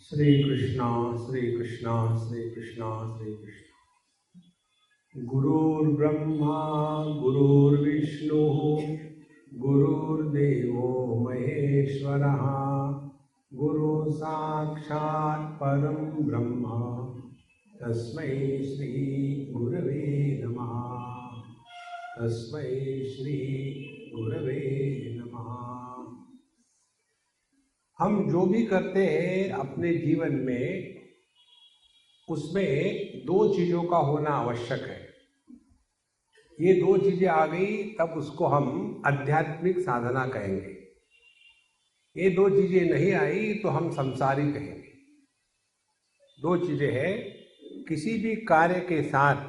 श्री कृष्णा श्री कृष्णा श्री कृष्णा श्री कृष्णा। गुरुर्ब्रह्मा गुरुर्विष्णु गुरुर्देवो महेश्वरः गुरु साक्षात् परं ब्रह्म तस्मै श्री गुरवे नमः। तस्मै श्री गुरवे नमः। हम जो भी करते हैं अपने जीवन में, उसमें दो चीजों का होना आवश्यक है। ये दो चीजें आ गई तब उसको हम आध्यात्मिक साधना कहेंगे। ये दो चीजें नहीं आई तो हम संसारी कहेंगे। दो चीजें हैं, किसी भी कार्य के साथ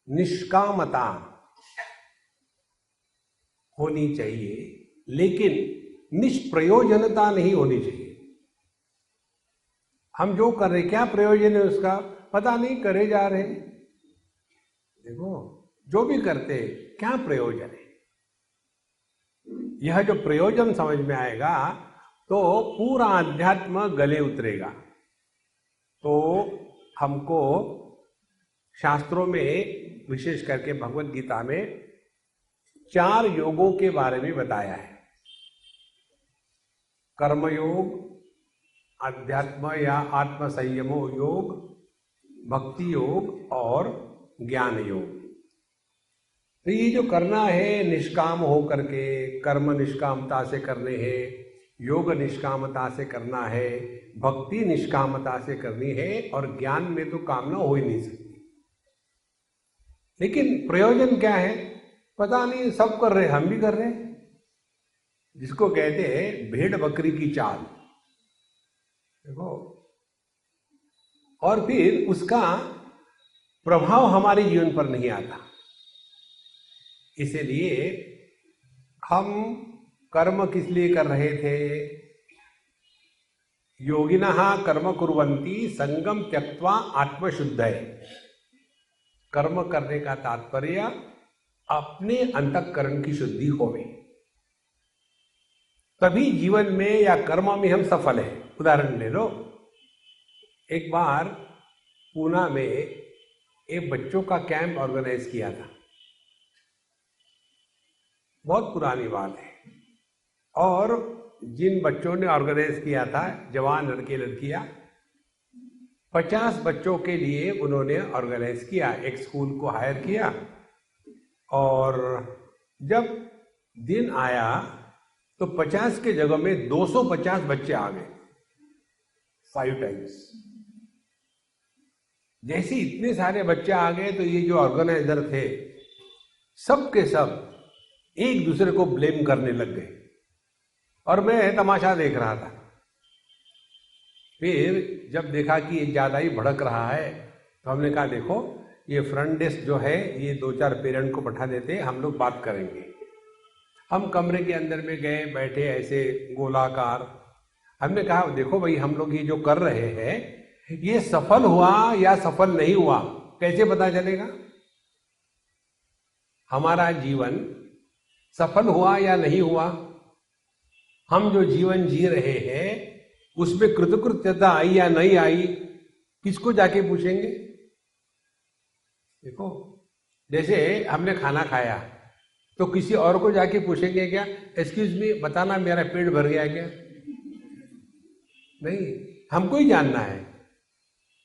निष्कामता होनी चाहिए, लेकिन निष्प्रयोजनता नहीं होनी चाहिए। हम जो कर रहे, क्या प्रयोजन है उसका पता नहीं, करे जा रहे। देखो, जो भी करते क्या प्रयोजन है, यह जो प्रयोजन समझ में आएगा तो पूरा अध्यात्म गले उतरेगा। तो हमको शास्त्रों में, विशेष करके भगवत गीता में 4 योगों के बारे में बताया है। कर्मयोग, अध्यात्म या आत्म संयमो योग, भक्ति योग और ज्ञान योग। तो ये जो करना है निष्काम हो करके, कर्म निष्कामता से करने हैं, योग निष्कामता से करना है, भक्ति निष्कामता से करनी है, और ज्ञान में तो कामना हो ही नहीं सकती। लेकिन प्रयोजन क्या है पता नहीं, सब कर रहे, हम भी कर रहे हैं। जिसको कहते हैं भेड़ बकरी की चाल। देखो, और फिर उसका प्रभाव हमारे जीवन पर नहीं आता। इसलिए हम कर्म किस लिए कर रहे थे? योगिनः कर्म कुर्वन्ति संगम त्यक्त्वा आत्मशुद्धये। कर्म करने का तात्पर्य अपने अंतःकरण की शुद्धि होवे, तभी जीवन में या कर्म में हम सफल हैं। उदाहरण ले लो, एक बार पूना में एक बच्चों का कैंप ऑर्गेनाइज किया था। बहुत पुरानी बात है। और जिन बच्चों ने ऑर्गेनाइज किया था, जवान लड़के लड़कियां, 50 बच्चों के लिए उन्होंने ऑर्गेनाइज किया। एक स्कूल को हायर किया, और जब दिन आया तो 50 के जगह में 250 बच्चे आ गए, 5 टाइम्स। जैसे इतने सारे बच्चे आ गए तो ये जो ऑर्गेनाइजर थे, सब के सब एक दूसरे को ब्लेम करने लग गए, और मैं तमाशा देख रहा था। फिर जब देखा कि ये ज्यादा ही भड़क रहा है तो हमने कहा, देखो ये फ्रंट डेस्क जो है, ये 2-4 पेरेंट को बैठा देते, हम लोग बात करेंगे। हम कमरे के अंदर में गए, बैठे ऐसे गोलाकार। हमने कहा, देखो भाई, हम लोग ये जो कर रहे हैं, ये सफल हुआ या सफल नहीं हुआ कैसे पता चलेगा? हमारा जीवन सफल हुआ या नहीं हुआ, हम जो जीवन जी रहे हैं उसमें कृतकृत्यता आई या नहीं आई, किसको जाके पूछेंगे? देखो, जैसे हमने खाना खाया तो किसी और को जाके पूछेंगे क्या, एक्सक्यूज मी, बताना मेरा पेट भर गया क्या? नहीं, हमको ही जानना है।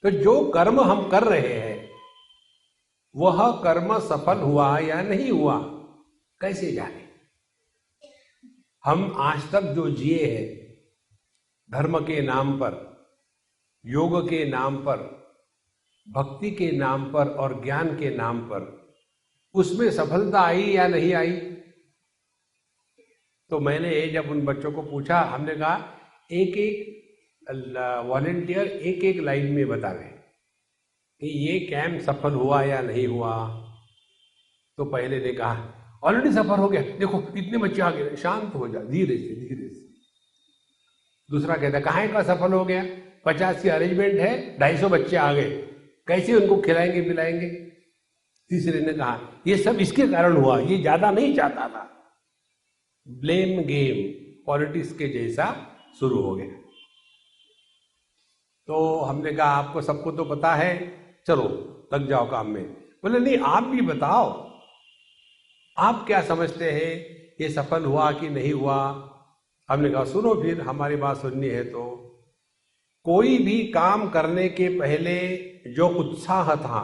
तो जो कर्म हम कर रहे हैं, वह कर्म सफल हुआ या नहीं हुआ कैसे जाने? हम आज तक जो जिए हैं, धर्म के नाम पर, योग के नाम पर, भक्ति के नाम पर और ज्ञान के नाम पर, उसमें सफलता आई या नहीं आई? तो मैंने जब उन बच्चों को पूछा, हमने कहा एक एक वॉलेंटियर एक एक लाइन में बतावे कि ये कैंप सफल हुआ या नहीं हुआ। तो पहले ने कहा, ऑलरेडी सफल हो गया, देखो इतने बच्चे आ गए। शांत हो जा, धीरे से धीरे से। दूसरा कहता, कहाँ का सफल हो गया? 50 की अरेंजमेंट है, 250 बच्चे आ गए, कैसे उनको खिलाएंगे पिलाएंगे? तीसरे ने कहा, ये सब इसके कारण हुआ, ये ज्यादा नहीं चाहता था। ब्लेम गेम पॉलिटिक्स के जैसा शुरू हो गया। तो हमने कहा आपको सबको तो पता है, चलो लग जाओ काम में। बोले नहीं, आप भी बताओ, आप क्या समझते हैं, ये सफल हुआ कि नहीं हुआ। हमने कहा सुनो, फिर हमारी बात सुननी है तो कोई भी काम करने के पहले जो उत्साह था,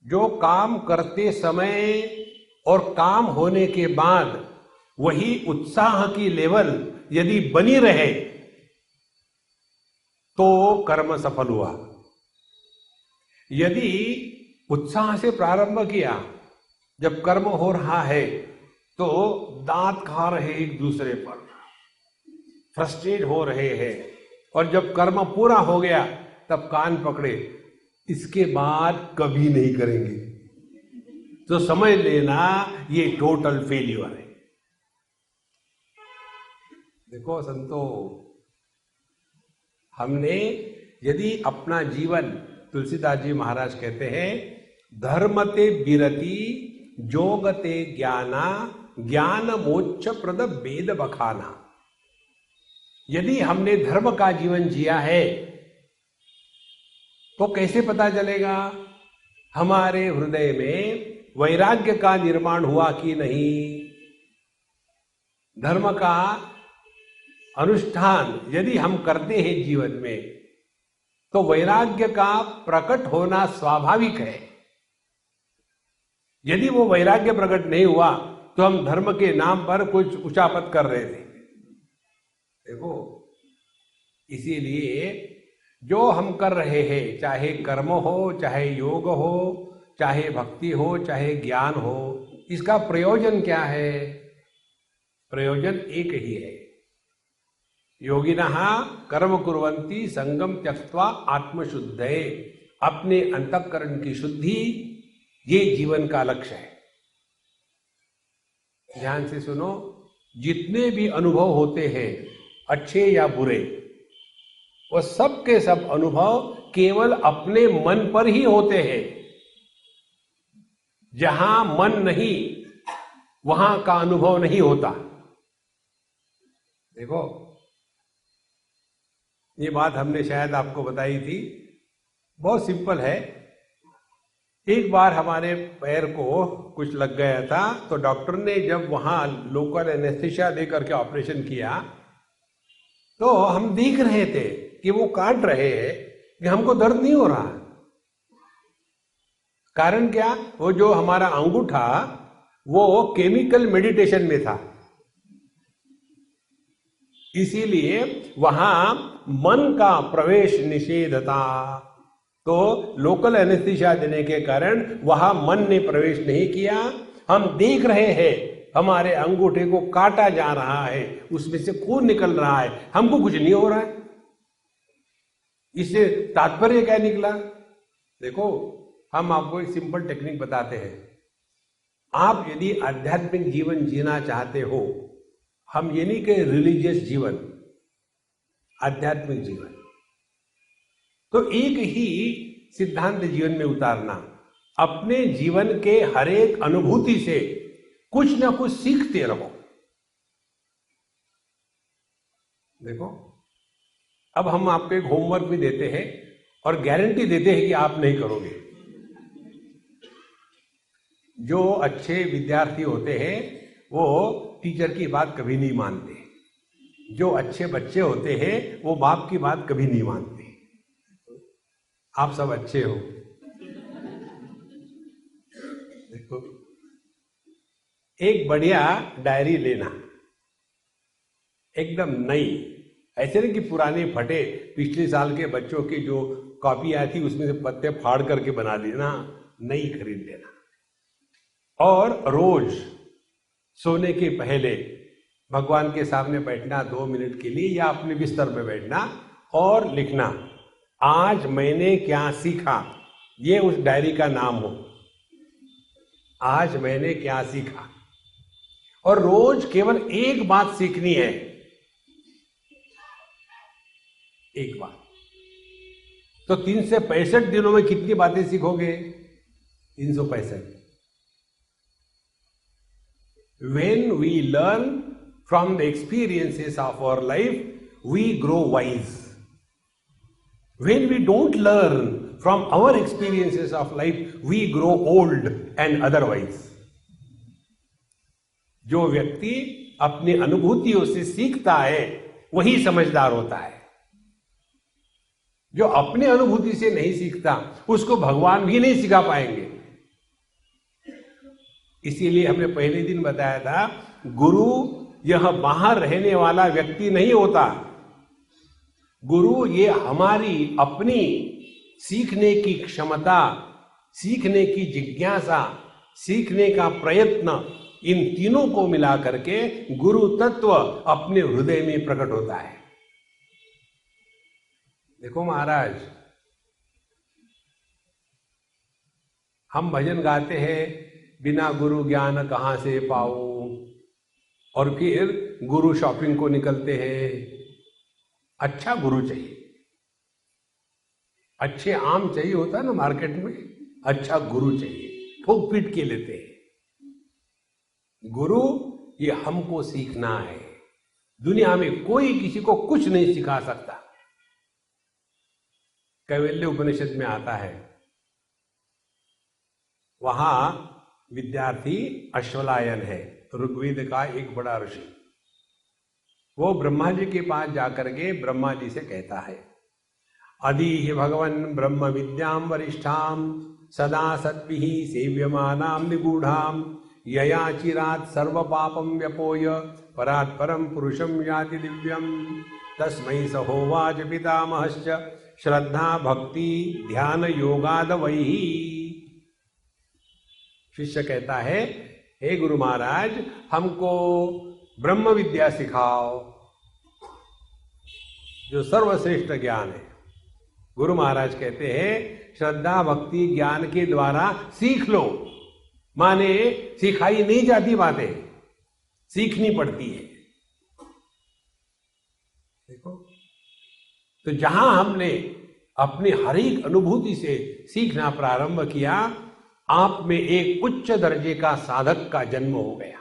जो काम करते समय और काम होने के बाद वही उत्साह की लेवल यदि बनी रहे तो कर्म सफल हुआ। यदि उत्साह से प्रारंभ किया, जब कर्म हो रहा है तो दांत खा रहे एक दूसरे पर, फ्रस्ट्रेट हो रहे हैं, और जब कर्म पूरा हो गया तब कान पकड़े, इसके बाद कभी नहीं करेंगे, तो समझ लेना ये टोटल फेल्यूर है। देखो संतो, हमने यदि अपना जीवन, तुलसीदास जी महाराज कहते हैं, धर्मते विरति जोगते ज्ञाना ज्ञान मोक्ष प्रद वेद बखाना। यदि हमने धर्म का जीवन जिया है तो कैसे पता चलेगा हमारे हृदय में वैराग्य का निर्माण हुआ कि नहीं। धर्म का अनुष्ठान यदि हम करते हैं जीवन में तो वैराग्य का प्रकट होना स्वाभाविक है। यदि वो वैराग्य प्रकट नहीं हुआ तो हम धर्म के नाम पर कुछ उचापत कर रहे थे। देखो, इसीलिए जो हम कर रहे हैं, चाहे कर्म हो, चाहे योग हो, चाहे भक्ति हो, चाहे ज्ञान हो, इसका प्रयोजन क्या है? प्रयोजन एक ही है। योगिनः कर्म कुर्वन्ति संगम त्यक्त्वा आत्मशुद्धये। अपने अंतःकरण की शुद्धि, ये जीवन का लक्ष्य है। ध्यान से सुनो, जितने भी अनुभव होते हैं, अच्छे या बुरे, वो सब के सब अनुभव केवल अपने मन पर ही होते हैं। जहां मन नहीं, वहां का अनुभव नहीं होता। देखो, ये बात हमने शायद आपको बताई थी, बहुत सिंपल है। एक बार हमारे पैर को कुछ लग गया था, तो डॉक्टर ने जब वहां लोकल एनेस्थीसिया देकर के ऑपरेशन किया, तो हम देख रहे थे कि वो काट रहे हैं कि हमको दर्द नहीं हो रहा। कारण क्या? वो जो हमारा अंगूठा, वो केमिकल मेडिटेशन में था, इसीलिए वहां मन का प्रवेश निषेध था। तो लोकल एनेस्थीसिया देने के कारण वहां मन ने प्रवेश नहीं किया। हम देख रहे हैं हमारे अंगूठे को काटा जा रहा है, उसमें से खून निकल रहा है, हमको कुछ नहीं हो रहा है। इससे तात्पर्य क्या निकला? देखो, हम आपको एक सिंपल टेक्निक बताते हैं। आप यदि आध्यात्मिक जीवन जीना चाहते हो, हम ये नहीं कहे रिलीजियस जीवन, आध्यात्मिक जीवन, तो एक ही सिद्धांत जीवन में उतारना। अपने जीवन के हर एक अनुभूति से कुछ ना कुछ सीखते रहो। देखो, अब हम आपको एक होमवर्क भी देते हैं और गारंटी देते हैं कि आप नहीं करोगे। जो अच्छे विद्यार्थी होते हैं वो टीचर की बात कभी नहीं मानते। जो अच्छे बच्चे होते हैं वो बाप की बात कभी नहीं मानते। आप सब अच्छे हो। देखो, एक बढ़िया डायरी लेना, एकदम नई, ऐसे नहीं कि पुराने फटे पिछले साल के बच्चों की जो कॉपी आई थी उसमें से पत्ते फाड़ करके बना लेना, नई खरीद लेना। और रोज सोने के पहले भगवान के सामने बैठना 2 मिनट के लिए, या अपने बिस्तर में बैठना और लिखना, आज मैंने क्या सीखा। ये उस डायरी का नाम हो, आज मैंने क्या सीखा। और रोज केवल एक बात सीखनी है, एक बात। तो 365 दिनों में कितनी बातें सीखोगे? 365। When we learn from the experiences of our life, we grow wise. When we don't learn from our experiences of life, we grow old and otherwise. जो व्यक्ति अपनी अनुभूतियों से सीखता है वही समझदार होता है। जो अपने अनुभूति से नहीं सीखता उसको भगवान भी नहीं सिखा पाएंगे। इसीलिए हमने पहले दिन बताया था, गुरु यह बाहर रहने वाला व्यक्ति नहीं होता। गुरु ये हमारी अपनी सीखने की क्षमता, सीखने की जिज्ञासा, सीखने का प्रयत्न, इन तीनों को मिला करके गुरु तत्व अपने हृदय में प्रकट होता है। देखो महाराज, हम भजन गाते हैं, बिना गुरु ज्ञान कहां से पाऊं, और फिर गुरु शॉपिंग को निकलते हैं। अच्छा गुरु चाहिए, अच्छे आम चाहिए होता है ना मार्केट में, अच्छा गुरु चाहिए, ठोक पीट के लेते हैं। गुरु ये हमको सीखना है। दुनिया में कोई किसी को कुछ नहीं सिखा सकता। कैवल्य उपनिषद में आता है, वहां विद्यार्थी अश्वलायन है, ऋग्वेद का एक बड़ा ऋषि। वो ब्रह्मा जी के पास जाकर के ब्रह्मा जी से कहता है, अधीहि भगवन् ब्रह्म विद्याम वरिष्ठाम सदा सद्भिः सेव्यमानाम निगूढ़ाम यया चिरात् सर्व पापम व्यपोय परात् परम पुरुषम याति दिव्यम तस्मै सहोवाच पितामहश्च श्रद्धा भक्ति ध्यान योगाद वही। शिष्य कहता है, हे गुरु महाराज, हमको ब्रह्म विद्या सिखाओ, जो सर्वश्रेष्ठ ज्ञान है। गुरु महाराज कहते हैं, श्रद्धा भक्ति ज्ञान के द्वारा सीख लो। माने सिखाई नहीं जाती बातें, सीखनी पड़ती है। देखो, तो जहां हमने अपनी हर एक अनुभूति से सीखना प्रारंभ किया, आप में एक उच्च दर्जे का साधक का जन्म हो गया।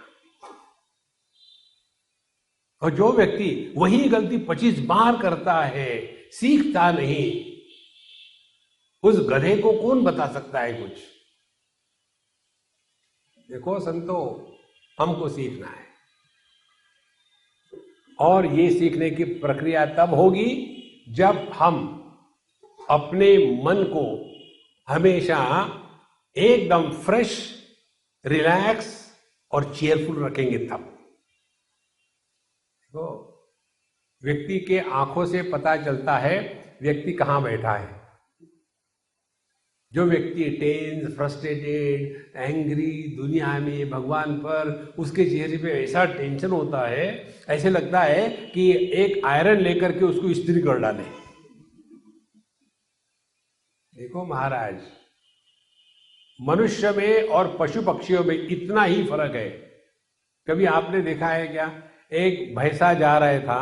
और जो व्यक्ति वही गलती 25 बार करता है, सीखता नहीं, उस गधे को कौन बता सकता है कुछ? देखो संतो, हमको सीखना है, और ये सीखने की प्रक्रिया तब होगी जब हम अपने मन को हमेशा एकदम फ्रेश, रिलैक्स और चेयरफुल रखेंगे। तब तो व्यक्ति के आंखों से पता चलता है व्यक्ति कहां बैठा है। जो व्यक्ति टेंस, फ्रस्ट्रेटेड, एंग्री, दुनिया में, भगवान पर, उसके चेहरे पे ऐसा टेंशन होता है, ऐसे लगता है कि एक आयरन लेकर के उसको इस्त्री कर डाले। देखो महाराज, मनुष्य में और पशु पक्षियों में इतना ही फर्क है। कभी आपने देखा है क्या? एक भैंसा जा रहा था,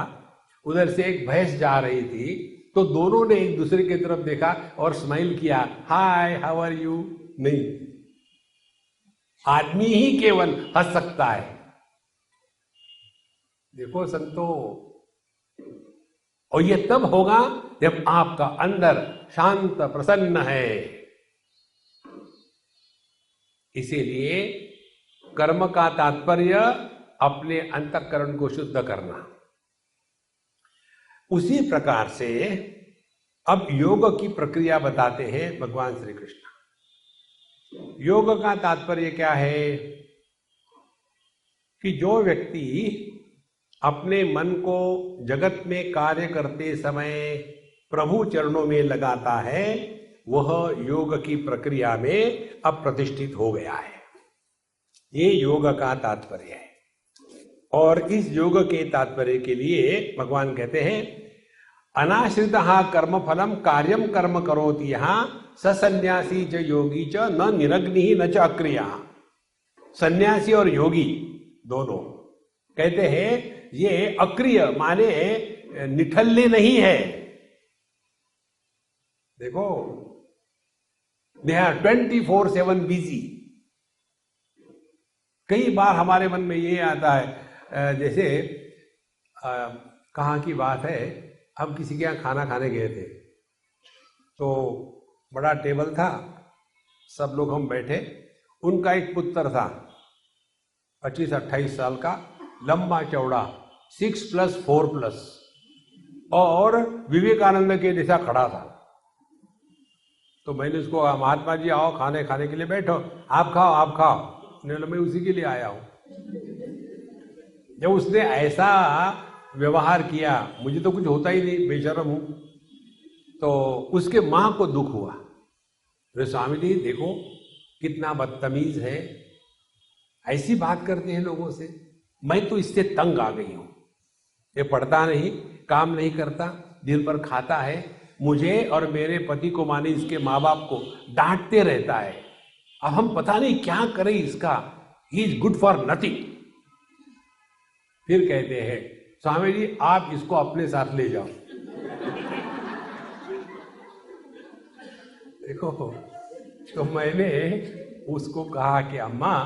उधर से एक भैंस जा रही थी, तो दोनों ने एक दूसरे की तरफ देखा और स्माइल किया, हाय हाउ आर यू? नहीं, आदमी ही केवल हंस सकता है। देखो संतो, और ये तब होगा जब आपका अंदर शांत प्रसन्न है। इसीलिए कर्म का तात्पर्य अपने अंतःकरण को शुद्ध करना। उसी प्रकार से अब योग की प्रक्रिया बताते हैं भगवान श्री कृष्ण। योग का तात्पर्य क्या है? कि जो व्यक्ति अपने मन को जगत में कार्य करते समय प्रभु चरणों में लगाता है, वह योग की प्रक्रिया में अब प्रतिष्ठित हो गया है। ये योग का तात्पर्य है। और इस योग के तात्पर्य के लिए भगवान कहते हैं, अनाश्रित कर्म फलम कार्यम कर्म करोति यहां सन्यासी च योगी च न निरग्नि न च अक्रिया। सन्यासी और योगी दोनों कहते हैं ये अक्रिय माने निठल्ले नहीं है। देखो, दे आर 24/7 बिजी। कई बार हमारे मन में ये आता है, जैसे कहाँ की बात है, हम किसी के यहाँ खाना खाने गए थे, तो बड़ा टेबल था, सब लोग हम बैठे। उनका एक पुत्र था 25-28 साल का, लंबा चौड़ा, 6+4+, और विवेकानंद के जैसा खड़ा था। तो मैंने उसको कहा, महात्मा जी आओ खाने खाने के लिए बैठो, आप खाओ आप खाओ। मैं उसी के लिए आया हूं। जब उसने ऐसा व्यवहार किया, मुझे तो कुछ होता ही नहीं, बेशर्म हूं, तो उसके मां को दुख हुआ। तो स्वामी जी देखो कितना बदतमीज है, ऐसी बात करते हैं लोगों से। मैं तो इससे तंग आ गई हूं। ये पढ़ता नहीं, काम नहीं करता, दिन भर खाता है, मुझे और मेरे पति को माने इसके माँ बाप को डांटते रहता है। अब हम पता नहीं क्या करें इसका, he is good for nothing. फिर कहते हैं, स्वामी जी आप इसको अपने साथ ले जाओ। देखो, तो मैंने उसको कहा कि अम्मा,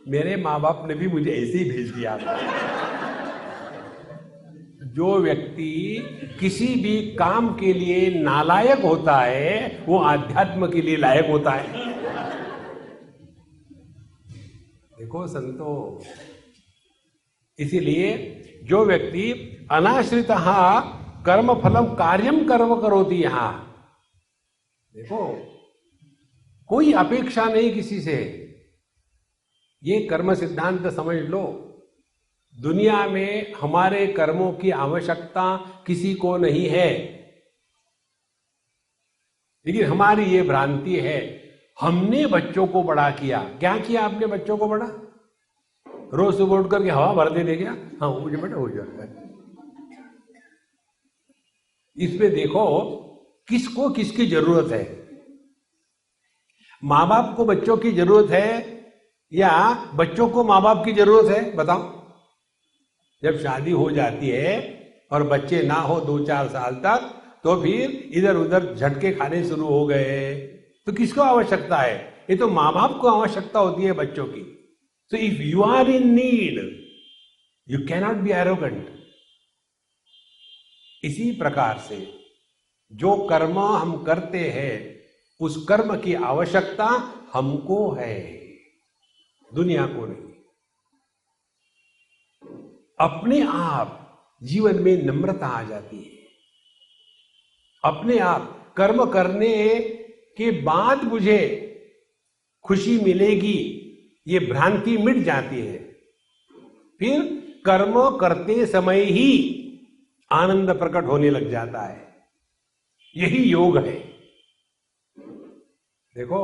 मेरे माँ बाप ने भी मुझे ऐसे ही भेज दिया था। जो व्यक्ति किसी भी काम के लिए नालायक होता है, वो आध्यात्म के लिए लायक होता है। देखो संतो, इसीलिए जो व्यक्ति अनाश्रित कर्म फलम कार्यम कर्म करोति, यहां देखो कोई अपेक्षा नहीं किसी से, ये कर्म सिद्धांत समझ लो। दुनिया में हमारे कर्मों की आवश्यकता किसी को नहीं है, लेकिन हमारी ये भ्रांति है। हमने बच्चों को बड़ा किया। क्या किया आपने बच्चों को बड़ा? रोज सुबह उठ करके हवा भर देने गया, हाँ मुझे बड़ा हो जाता है। इसमें देखो किसको किसकी जरूरत है। माँ बाप को बच्चों की जरूरत है या बच्चों को माँ बाप की जरूरत है? बताओ। जब शादी हो जाती है और बच्चे ना हो 2-4 साल तक, तो फिर इधर उधर झटके खाने शुरू हो गए, तो किसको आवश्यकता है? ये तो माँ बाप को आवश्यकता होती है बच्चों की। So if you are in need, you cannot be arrogant. इसी प्रकार से जो कर्म हम करते हैं, उस कर्म की आवश्यकता हमको है, दुनिया को नहीं। अपने आप जीवन में नम्रता आ जाती है। अपने आप कर्म करने के बाद मुझे खुशी मिलेगी, ये भ्रांति मिट जाती है। फिर कर्म करते समय ही आनंद प्रकट होने लग जाता है। यही योग है। देखो,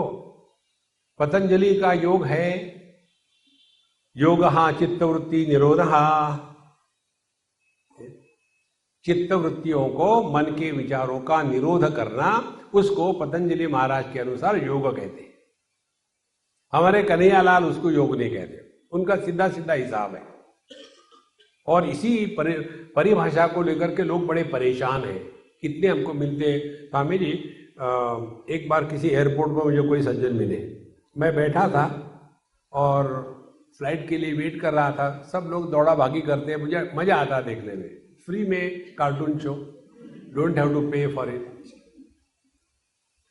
पतंजलि का योग है, योगः चित्तवृत्ति निरोधः। चित्तवृत्तियों को, मन के विचारों का निरोध करना, उसको पतंजलि महाराज के अनुसार योग कहते हैं। हमारे कन्हैयालाल उसको योग नहीं कहते, उनका सीधा सीधा हिसाब है। और इसी परिभाषा को लेकर के लोग बड़े परेशान हैं। कितने हमको मिलते, स्वामी जी एक बार किसी एयरपोर्ट में मुझे कोई सज्जन मिले, मैं बैठा था और फ्लाइट के लिए वेट कर रहा था। सब लोग दौड़ा भागी करते हैं, मुझे मजा आता है देखने में। फ्री में cartoon show, don't have to pay for it.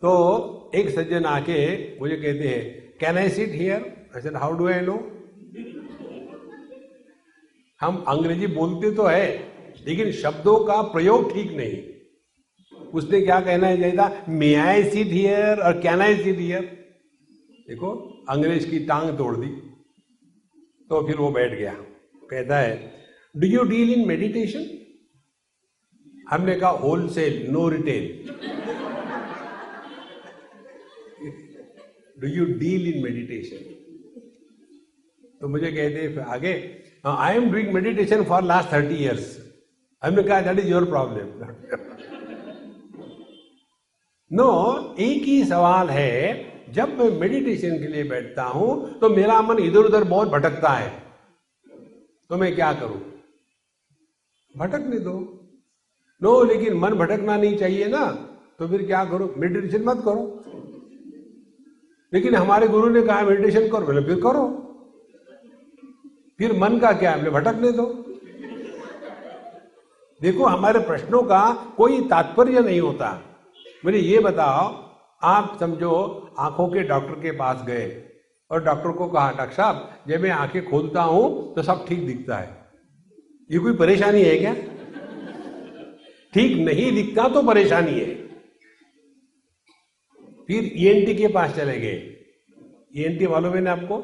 तो एक सज्जन आके मुझे कहते हैं, can I sit here? I said, how do I know? हम अंग्रेजी बोलते तो है, लेकिन शब्दों का प्रयोग ठीक नहीं। उसने क्या कहना चाहिए था, मे आई सिट हियर और कैन आई सिट हियर? देखो, अंग्रेज की टांग तोड़ दी। तो फिर वो बैठ गया, कहता है, do you deal in meditation? हमने कहा, wholesale, no retail. Do you deal in meditation? तो मुझे कहते हैं आगे, I am doing meditation for last 30 years। हमने कहा, that is your problem. No, एक ही सवाल है, जब मैं मेडिटेशन के लिए बैठता हूं तो मेरा मन इधर उधर बहुत भटकता है, तो मैं क्या करूं? भटकने दो। नो, लेकिन मन भटकना नहीं चाहिए ना, तो फिर क्या करो? मेडिटेशन मत करो। लेकिन हमारे गुरु ने कहा मेडिटेशन करो, बोले फिर करो। फिर मन का क्या है? भटकने दो। देखो, हमारे प्रश्नों का कोई तात्पर्य नहीं होता। मुझे ये बताओ, आप समझो आंखों के डॉक्टर के पास गए और डॉक्टर को कहा, डॉक्टर साहब जब मैं आंखें खोलता हूं तो सब ठीक दिखता है, ये कोई परेशानी है क्या? ठीक नहीं दिखता तो परेशानी है। फिर ईएनटी के पास चले गए। ईएनटी मालूम है ना आपको?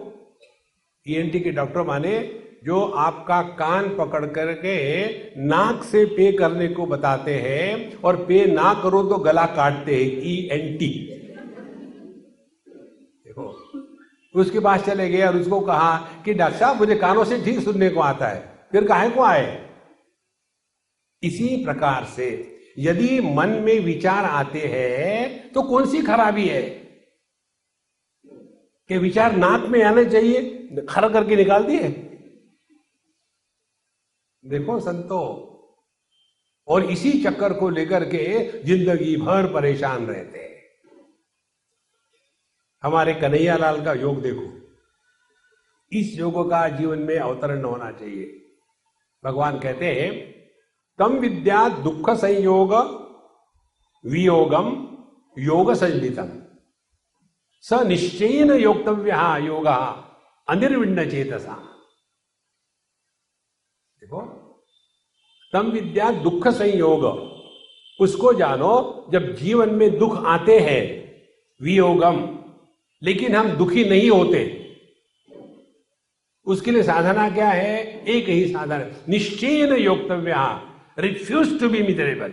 ईएनटी के डॉक्टर माने जो आपका कान पकड़ करके नाक से पे करने को बताते हैं और पे ना करो तो गला काटते हैं, ईएनटी। देखो, उसके पास चले गए और उसको कहा कि डॉक्टर साहब मुझे कानों से ठीक सुनने को आता है, फिर काहे को आए? इसी प्रकार से यदि मन में विचार आते हैं तो कौन सी खराबी है कि विचार नाक में आने चाहिए, खर करके निकाल दिए। देखो संतो, और इसी चक्कर को लेकर के जिंदगी भर परेशान रहते हैं। हमारे कन्हैया लाल का योग देखो, इस योग का जीवन में अवतरण होना चाहिए। भगवान कहते हैं, तम विद्या दुख संयोग वियोगम योग संजितम स निश्चयेन योक्तव्य योग अनिर्विण्ण चेतसा। देखो, तम विद्या दुख संयोग, उसको जानो जब जीवन में दुख आते हैं, वियोगम, लेकिन हम दुखी नहीं होते। उसके लिए साधना क्या है? एक ही साधना, निश्चयेन योक्तव्य, रिफ्यूज टू बी मिजरेबल।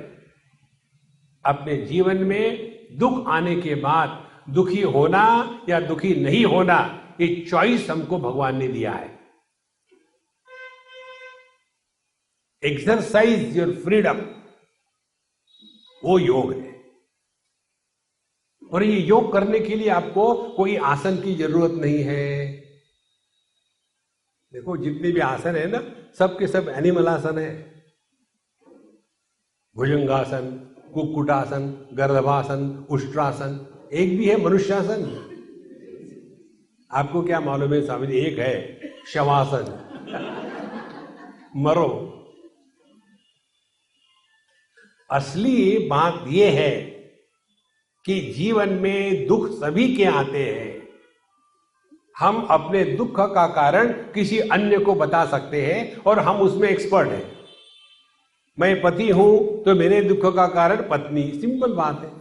अपने जीवन में दुख आने के बाद दुखी होना या दुखी नहीं होना, ये चॉइस हमको भगवान ने दिया है। एक्सरसाइज योर फ्रीडम, वो योग है। और ये योग करने के लिए आपको कोई आसन की जरूरत नहीं है। देखो, जितने भी आसन है ना, सब के सब एनिमल आसन है। भुजंगासन, कुक्कुटासन, गर्दभासन, उष्ट्रासन, एक भी है मनुष्यासन। आपको क्या मालूम है स्वामी जी? एक है शवासन, मरो। असली बात यह है कि जीवन में दुख सभी के आते हैं। हम अपने दुख का कारण किसी अन्य को बता सकते हैं और हम उसमें एक्सपर्ट हैं। मैं पति हूं तो मेरे दुख का कारण पत्नी, सिंपल बात है।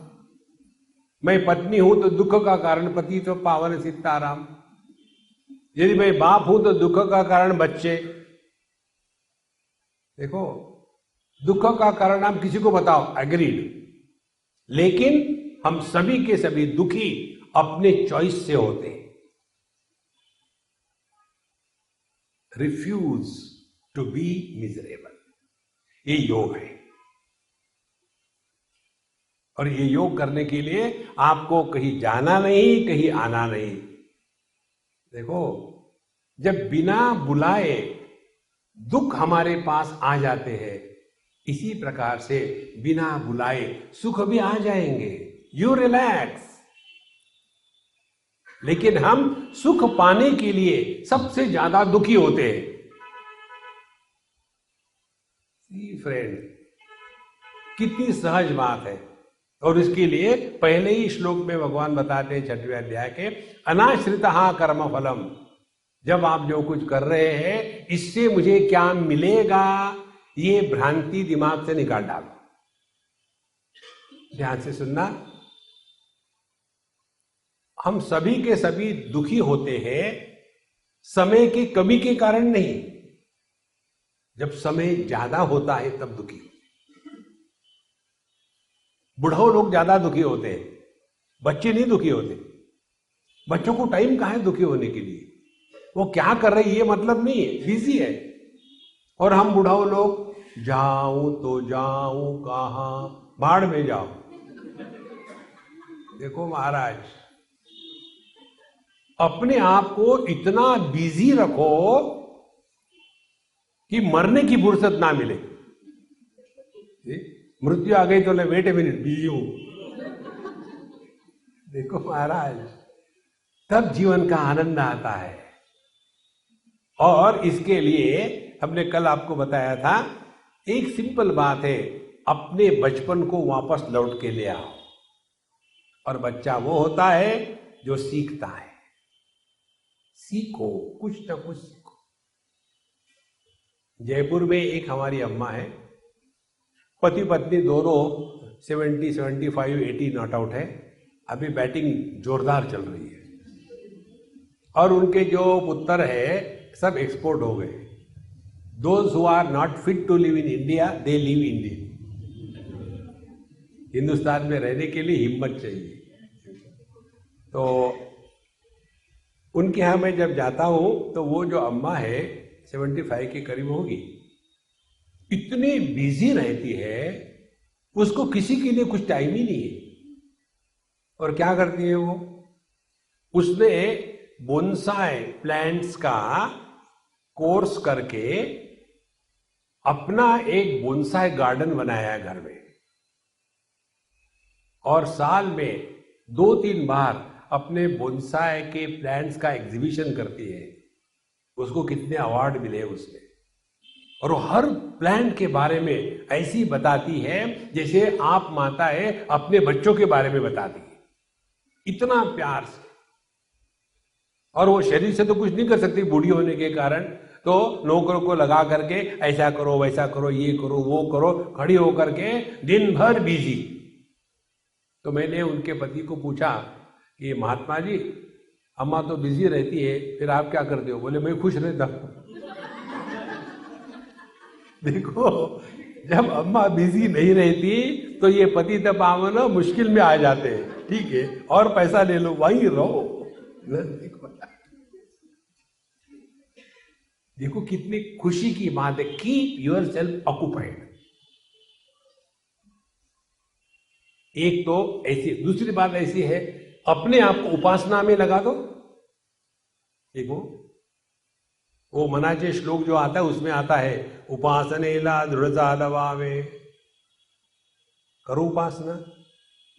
मैं पत्नी हूं तो दुख का कारण पति, तो पावन सीताराम। यदि मैं बाप हूं तो दुख का कारण बच्चे। देखो, दुख का कारण आप किसी को बताओ, एग्रीड, लेकिन हम सभी के सभी दुखी अपने चॉइस से होते हैं। रिफ्यूज टू बी मिजरेबल, ये योग है। और ये योग करने के लिए आपको कहीं जाना नहीं, कहीं आना नहीं। देखो, जब बिना बुलाए दुख हमारे पास आ जाते हैं, इसी प्रकार से बिना बुलाए सुख भी आ जाएंगे। You relax. लेकिन हम सुख पाने के लिए सबसे ज्यादा दुखी होते हैं। फ्रेंड, कितनी सहज बात है। और इसके लिए पहले ही श्लोक में भगवान बताते हैं 6वें अध्याय के, अनाश्रितः कर्म फलम। जब आप जो कुछ कर रहे हैं, इससे मुझे क्या मिलेगा, ये भ्रांति दिमाग से निकाल डालो। ध्यान से सुनना, हम सभी के सभी दुखी होते हैं समय की कमी के कारण नहीं। जब समय ज्यादा होता है तब दुखी। बुढ़ाओ लोग ज्यादा दुखी होते हैं, बच्चे नहीं दुखी होते। बच्चों को टाइम कहाँ है दुखी होने के लिए? वो क्या कर रहे हैं ये मतलब नहीं है, बिजी है। और हम बुढ़ाओ लोग, जाऊं तो जाऊं कहां, बाढ़ में जाओ। देखो महाराज, अपने आप को इतना बिजी रखो कि मरने की फुर्सत ना मिले। मृत्यु आ गई तो ले, वेट ए मिनट, बिजी हूं। देखो महाराज, तब जीवन का आनंद आता है। और इसके लिए हमने कल आपको बताया था, एक सिंपल बात है, अपने बचपन को वापस लौट के ले आओ। और बच्चा वो होता है जो सीखता है। सीखो, कुछ ना कुछ सीखो। जयपुर में एक हमारी अम्मा है, पति पत्नी दोनों 70, 75, 80 नॉट आउट है। अभी बैटिंग जोरदार चल रही है और उनके जो पुत्र है सब एक्सपोर्ट हो गए। Those who are not fit to live in India they live India. Hindustan में रहने के लिए हिम्मत चाहिए। तो उनके यहाँ मैं जब जाता हूँ तो वो जो अम्मा है 75 के करीब होगी, इतनी बिजी रहती है, उसको किसी के लिए कुछ टाइम ही नहीं है। और क्या करती है वो, उसने बोनसाई प्लांट्स का कोर्स करके अपना एक बोनसाई गार्डन बनाया है घर में, और साल में 2-3 बार अपने बोनसाई के प्लांट्स का एग्जीबिशन करती है। उसको कितने अवार्ड मिले उसने, और वो हर प्लांट के बारे में ऐसी बताती है जैसे आप माता है अपने बच्चों के बारे में बताती है, इतना प्यार से। और वो शरीर से तो कुछ नहीं कर सकती बूढ़ी होने के कारण, तो नौकरों को लगा करके ऐसा करो वैसा करो, ये करो वो करो, खड़ी होकर के दिन भर बिजी। तो मैंने उनके पति को पूछा कि महात्मा जी, अम्मा तो बिजी रहती है, फिर आप क्या करते हो? बोले मैं खुश रहता हूं। देखो, जब अम्मा बिजी नहीं रहती तो ये पति पावन मुश्किल में आ जाते हैं। ठीक है, और पैसा ले लो, वहीं रहो। देखो कितनी खुशी की बात है, कीप योर सेल्फ ऑक्युपाइड। एक तो ऐसी, दूसरी बात ऐसी है, अपने आप को उपासना में लगा दो। देखो वो मनाचे श्लोक जो आता है उसमें आता है, उपासनेला दृढ़ता दबावे, करो उपासना।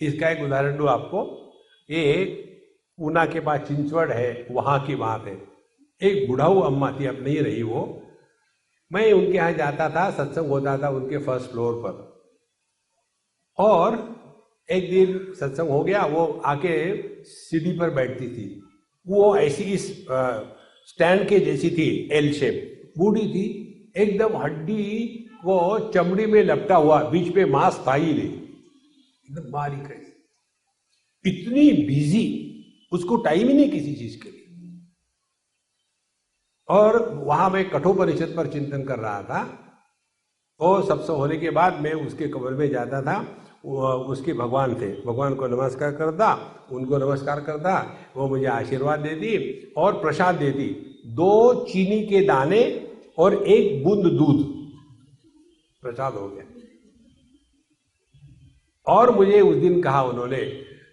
इसका एक उदाहरण दूं आपको। ये पूना के पास चिंचवड़ है, वहां की बात है। एक बुढ़ाऊ अम्मा थी, अब नहीं रही वो। मैं उनके यहाँ जाता था, सत्संग होता था उनके फर्स्ट फ्लोर पर। और एक दिन सत्संग हो गया, वो आके सीढ़ी पर बैठती थी। वो ऐसी इस स्टैंड के जैसी थी, एल शेप, बूढ़ी थी एकदम, हड्डी को चमड़ी में लपटा हुआ, बीच में मांस था ही नहीं, एकदम बारीक है, इतनी बिजी, उसको टाइम ही नहीं किसी चीज के लिए। और वहां मैं कठोपनिषद पर चिंतन कर रहा था, और सत्संग होने के बाद मैं उसके कमरे में जाता था। उसके भगवान थे, भगवान को नमस्कार करता, उनको नमस्कार करता, वो मुझे आशीर्वाद देती और प्रसाद देती। 2 चीनी के दाने और 1 बूंद दूध, प्रसाद हो गया। और मुझे उस दिन कहा उन्होंने,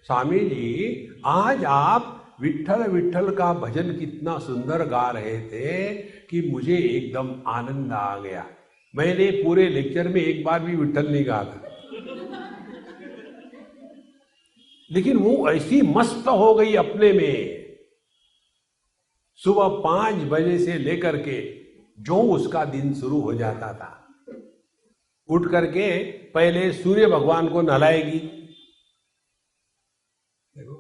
स्वामी जी आज आप विट्ठल विट्ठल का भजन कितना सुंदर गा रहे थे कि मुझे एकदम आनंद आ गया। मैंने पूरे लेक्चर में एक बार भी विट्ठल नहीं गा था, लेकिन वो ऐसी मस्त हो गई अपने में। सुबह 5 बजे से लेकर के जो उसका दिन शुरू हो जाता था, उठ करके पहले सूर्य भगवान को नहलाएगी। देखो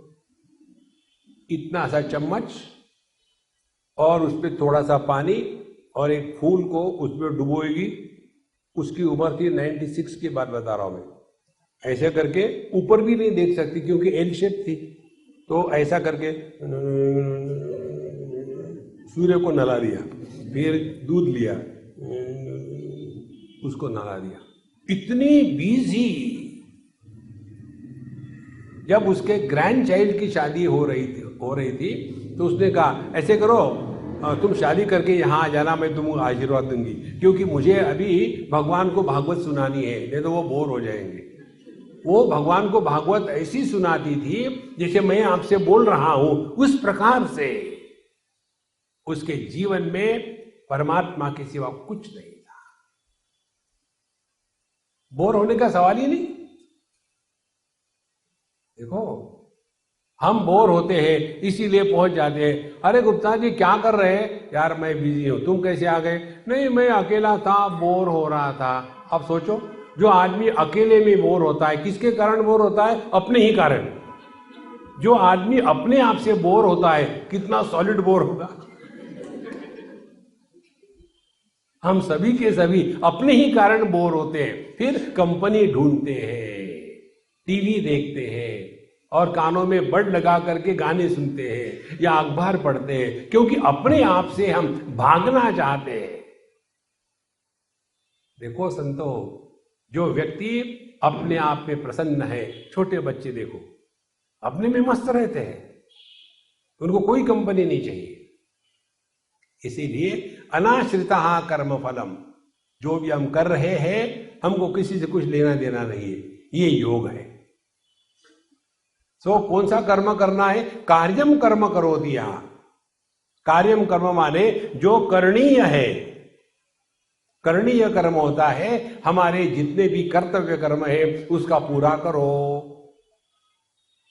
इतना सा चम्मच, और उस पर थोड़ा सा पानी और एक फूल को उसमें डुबोएगी। उसकी उम्र थी 96 की बात बता रहा हूं मैं। ऐसे करके ऊपर भी नहीं देख सकती क्योंकि एल शेप थी, तो ऐसा करके सूर्य को नहला दिया, फिर दूध लिया, उसको नहला दिया। इतनी बिजी। जब उसके ग्रैंड चाइल्ड की शादी हो रही थी तो उसने कहा ऐसे करो, तुम शादी करके यहाँ आ जाना, मैं तुमको आशीर्वाद दूंगी, क्योंकि मुझे अभी भगवान को भागवत सुनानी है, नहीं तो वो बोर हो जाएंगे। वो भगवान को भागवत ऐसी सुनाती थी जैसे मैं आपसे बोल रहा हूं, उस प्रकार से उसके जीवन में परमात्मा के सिवा कुछ नहीं था। बोर होने का सवाल ही नहीं। देखो हम बोर होते हैं इसीलिए पहुंच जाते हैं, अरे गुप्ता जी क्या कर रहे हैं? यार मैं बिजी हूं, तुम कैसे आ गए? नहीं मैं अकेला था, बोर हो रहा था। अब सोचो, जो आदमी अकेले में बोर होता है, किसके कारण बोर होता है? अपने ही कारण। जो आदमी अपने आप से बोर होता है कितना सॉलिड बोर होगा। हम सभी के सभी अपने ही कारण बोर होते हैं, फिर कंपनी ढूंढते हैं, टीवी देखते हैं और कानों में बड लगा करके गाने सुनते हैं या अखबार पढ़ते हैं, क्योंकि अपने आप से हम भागना चाहते हैं। देखो संतो, जो व्यक्ति अपने आप में प्रसन्न है, छोटे बच्चे देखो अपने में मस्त रहते हैं, उनको कोई कंपनी नहीं चाहिए। इसीलिए अनाश्रिता कर्म फलम, जो भी हम कर रहे हैं हमको किसी से कुछ लेना देना नहीं है, ये योग है। सो कौन सा कर्म करना है? कार्यम कर्म करो दिया। कार्यम कर्म माने जो करणीय है। करणीय कर्म होता है हमारे जितने भी कर्तव्य कर्म है उसका पूरा करो।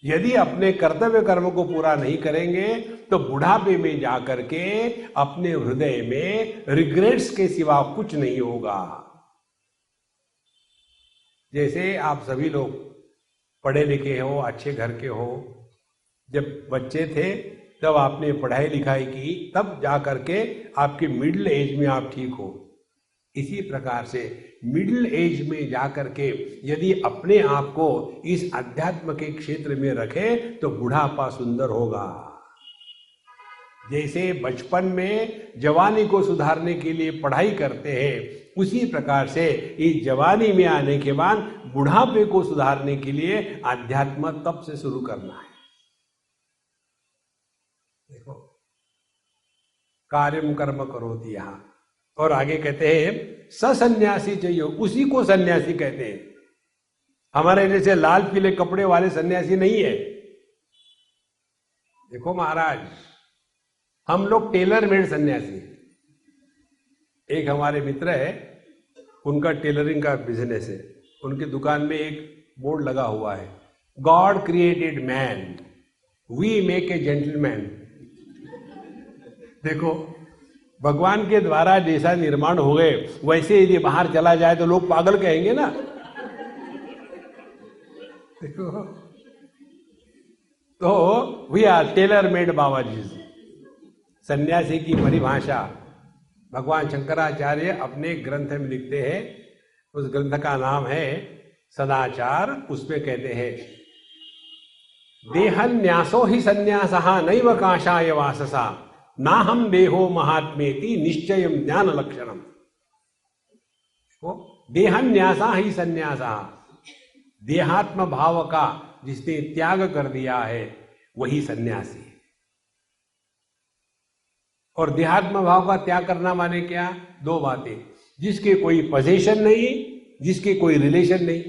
यदि अपने कर्तव्य कर्म को पूरा नहीं करेंगे तो बुढ़ापे में जाकर के अपने हृदय में रिग्रेट्स के सिवा कुछ नहीं होगा। जैसे आप सभी लोग पढ़े लिखे हो, अच्छे घर के हो, जब बच्चे थे तब आपने पढ़ाई लिखाई की, तब जाकर के आपके मिडिल एज में आप ठीक हो। इसी प्रकार से मिडिल एज में जाकर के यदि अपने आप को इस अध्यात्म के क्षेत्र में रखे तो बुढ़ापा सुंदर होगा। जैसे बचपन में जवानी को सुधारने के लिए पढ़ाई करते हैं, उसी प्रकार से इस जवानी में आने के बाद बुढ़ापे को सुधारने के लिए अध्यात्म तब से शुरू करना है। देखो, कार्यम कर्म करोति, यहां और आगे कहते हैं सन्यासी चाहिए, उसी को सन्यासी कहते हैं। हमारे जैसे लाल पीले कपड़े वाले सन्यासी नहीं है। देखो महाराज, हम लोग टेलर मेड सन्यासी। एक हमारे मित्र है, उनका टेलरिंग का बिजनेस है। उनकी दुकान में एक बोर्ड लगा हुआ है, God created man, we make a gentleman. देखो, भगवान के द्वारा जैसा निर्माण हो गए वैसे यदि बाहर चला जाए तो लोग पागल कहेंगे ना। देखो, तो वी आर टेलर मेड बाबा जी। सन्यासी की परिभाषा भगवान शंकराचार्य अपने ग्रंथ में लिखते हैं। उस ग्रंथ का नाम है सदाचार। उसमें कहते हैं देहन्यासो ही सन्यासः नैव काषाय वाससा ना हम देहो महात्मेति निश्चयम ज्ञान लक्षणम। देहन्यासा ही सन्यासा, देहात्म भाव का जिसने त्याग कर दिया है वही सन्यासी। और देहात्म भाव का त्याग करना माने क्या? दो बातें, जिसके कोई पोजीशन नहीं, जिसके कोई रिलेशन नहीं।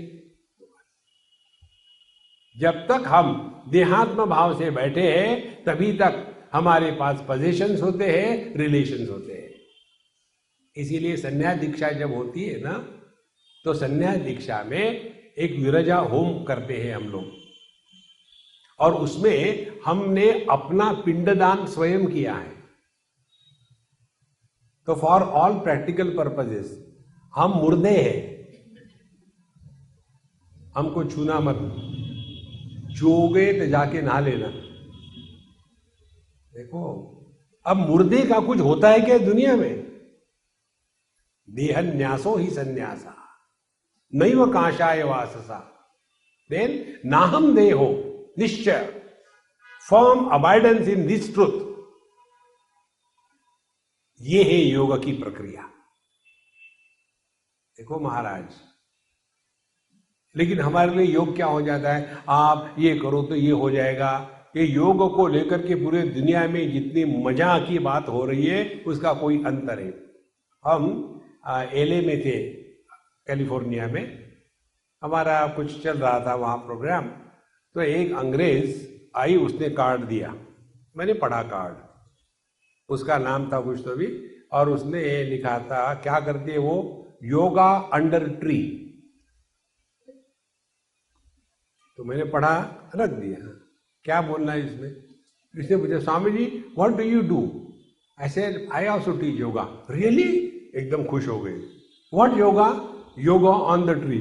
जब तक हम देहात्म भाव से बैठे हैं तभी तक हमारे पास पोजीशंस होते हैं, रिलेशंस होते हैं। इसीलिए संन्यास दीक्षा जब होती है ना, तो संन्यास दीक्षा में एक विरजा होम करते हैं हम लोग, और उसमें हमने अपना पिंडदान स्वयं किया है। तो फॉर ऑल प्रैक्टिकल पर्पजेस हम मुर्दे हैं, हमको छूना मत, छूओगे तो जाके नहा लेना। देखो, अब मुर्दे का कुछ होता है क्या दुनिया में? देहन्यासो ही सन्यासा नैव काषाय वाससा, देन नाहम देहो, निश्चय, फर्म अबाइडेंस इन दिस ट्रुथ। ये है योग की प्रक्रिया। देखो महाराज, लेकिन हमारे लिए योग क्या हो जाता है? आप ये करो तो ये हो जाएगा। ये योग को लेकर के पूरे दुनिया में जितनी मजा की बात हो रही है उसका कोई अंतर है। हम एलए में थे, कैलिफोर्निया में, हमारा कुछ चल रहा था वहाँ प्रोग्राम। तो एक अंग्रेज आई, उसने कार्ड दिया, मैंने पढ़ा कार्ड, उसका नाम था कुछ तो भी, और उसने लिखा था, क्या करती है वो, योगा अंडर ट्री। तो मैंने पढ़ा, रख दिया, क्या बोलना है इसमें। इसने पूछा, Swami ji what do you do? I said I also teach yoga. Really? एकदम खुश हो गए। What yoga? Yoga on the tree.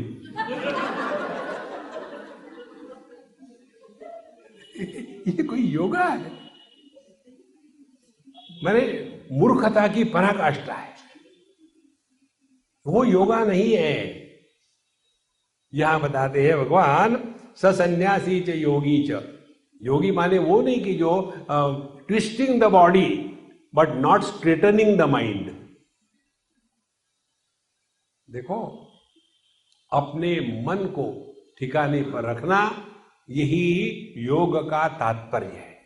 ये कोई योगा है? मैंने मूर्खता की पराकाष्ठा है, वो योगा नहीं है। यहां बताते हैं भगवान, सन्यासी च योगी च। योगी माने वो नहीं कि जो twisting the body but not straightening the mind. देखो, अपने मन को ठिकाने पर रखना, यही योग का तात्पर्य है।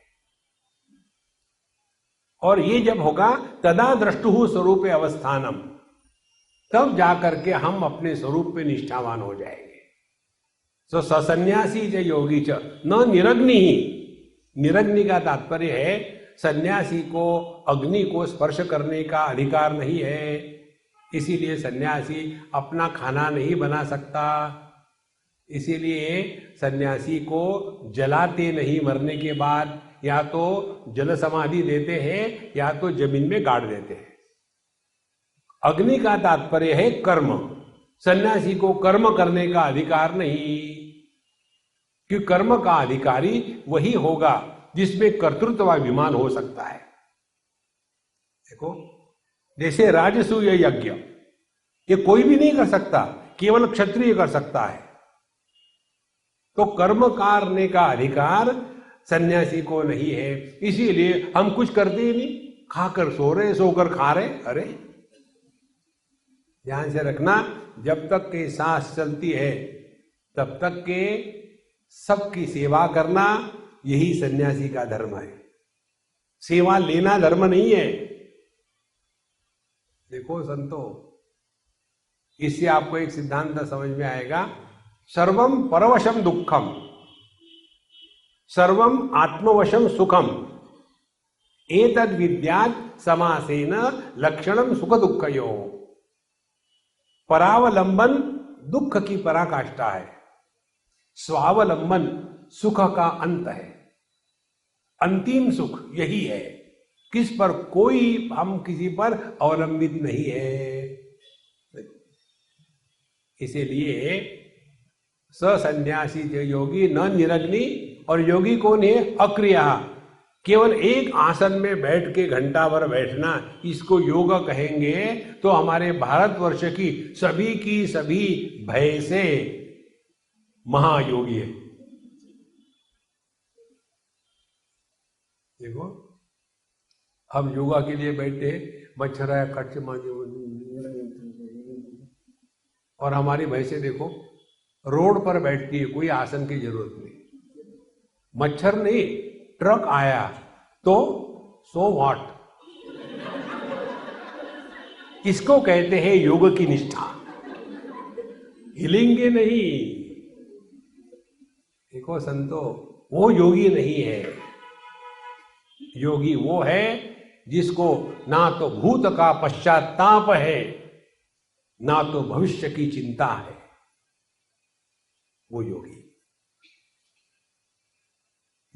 और ये जब होगा तदा द्रष्टुः स्वरूपे अवस्थानम, तब जाकर के हम अपने स्वरूप पे निष्ठावान हो जाएंगे। तो सन्यासी च योगी च न निरग्नि ही। निरग्नि का तात्पर्य है सन्यासी को अग्नि को स्पर्श करने का अधिकार नहीं है, इसीलिए सन्यासी अपना खाना नहीं बना सकता, इसीलिए सन्यासी को जलाते नहीं मरने के बाद, या तो जल समाधि देते हैं या तो जमीन में गाड़ देते हैं। अग्नि का तात्पर्य है कर्म। सन्यासी को कर्म करने का अधिकार नहीं, क्योंकि कर्म का अधिकारी वही होगा जिसमें कर्तृत्वाभिमान हो सकता है। देखो, जैसे राजसूय यज्ञ, ये कोई भी नहीं कर सकता, केवल क्षत्रिय कर सकता है। तो कर्म करने का अधिकार सन्यासी को नहीं है, इसीलिए हम कुछ करते ही नहीं, खाकर सो रहे, सोकर खा रहे। अरे ध्यान से रखना, जब तक के सांस चलती है तब तक के सबकी सेवा करना, यही सन्यासी का धर्म है। सेवा लेना धर्म नहीं है। देखो संतो, इससे आपको एक सिद्धांत समझ में आएगा, सर्वम परवशम दुखम, सर्वम आत्मवशम सुखम, एतद् विद्यात् समासेन लक्षणम सुख दुःखयोः। परावलंबन दुख की पराकाष्ठा है, स्वावलंबन सुख का अंत है। अंतिम सुख यही है, किस पर कोई, हम किसी पर अवलंबित नहीं है। इसीलिए सन्यासी योगी न निरग्नि, और योगी कौन है? अक्रिया। केवल एक आसन में बैठ के घंटा भर बैठना, इसको योग कहेंगे तो हमारे भारतवर्ष की सभी भय से महायोगी है। देखो, हम योगा के लिए बैठे, मच्छर आया कट से मांगे, और हमारी भैंसे देखो रोड पर बैठती है, कोई आसन की जरूरत नहीं। मच्छर नहीं, ट्रक आया तो सो व्हाट। इसको कहते हैं योग की निष्ठा। हिलेंगे नहीं। देखो संतो, वो योगी नहीं है। योगी वो है जिसको ना तो भूत का पश्चाताप है, ना तो भविष्य की चिंता है। वो योगी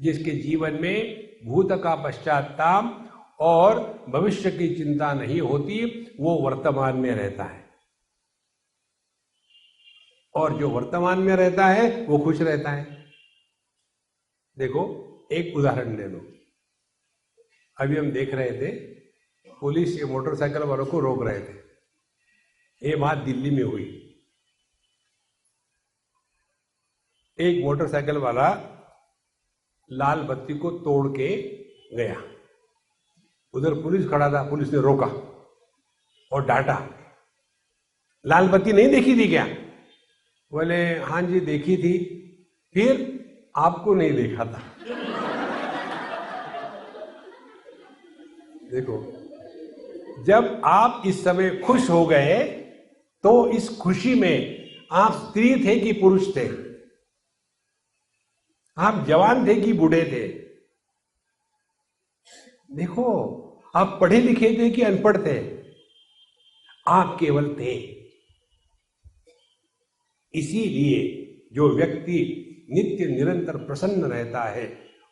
जिसके जीवन में भूत का पश्चाताप और भविष्य की चिंता नहीं होती, वो वर्तमान में रहता है। और जो वर्तमान में रहता है वो खुश रहता है। देखो, एक उदाहरण ले लो। अभी हम देख रहे थे, पुलिस ये मोटरसाइकिल वालों को रोक रहे थे। ये बात दिल्ली में हुई। एक मोटरसाइकिल वाला लाल बत्ती को तोड़ के गया, उधर पुलिस खड़ा था, पुलिस ने रोका और डांटा। लाल बत्ती नहीं देखी थी क्या? बोले हाँ जी देखी थी। फिर आपको नहीं देखा था। देखो, जब आप इस समय खुश हो गए तो इस खुशी में आप स्त्री थे कि पुरुष थे? आप जवान थे कि बूढ़े थे? देखो, आप पढ़े लिखे थे कि अनपढ़ थे? आप केवल थे। इसीलिए जो व्यक्ति नित्य निरंतर प्रसन्न रहता है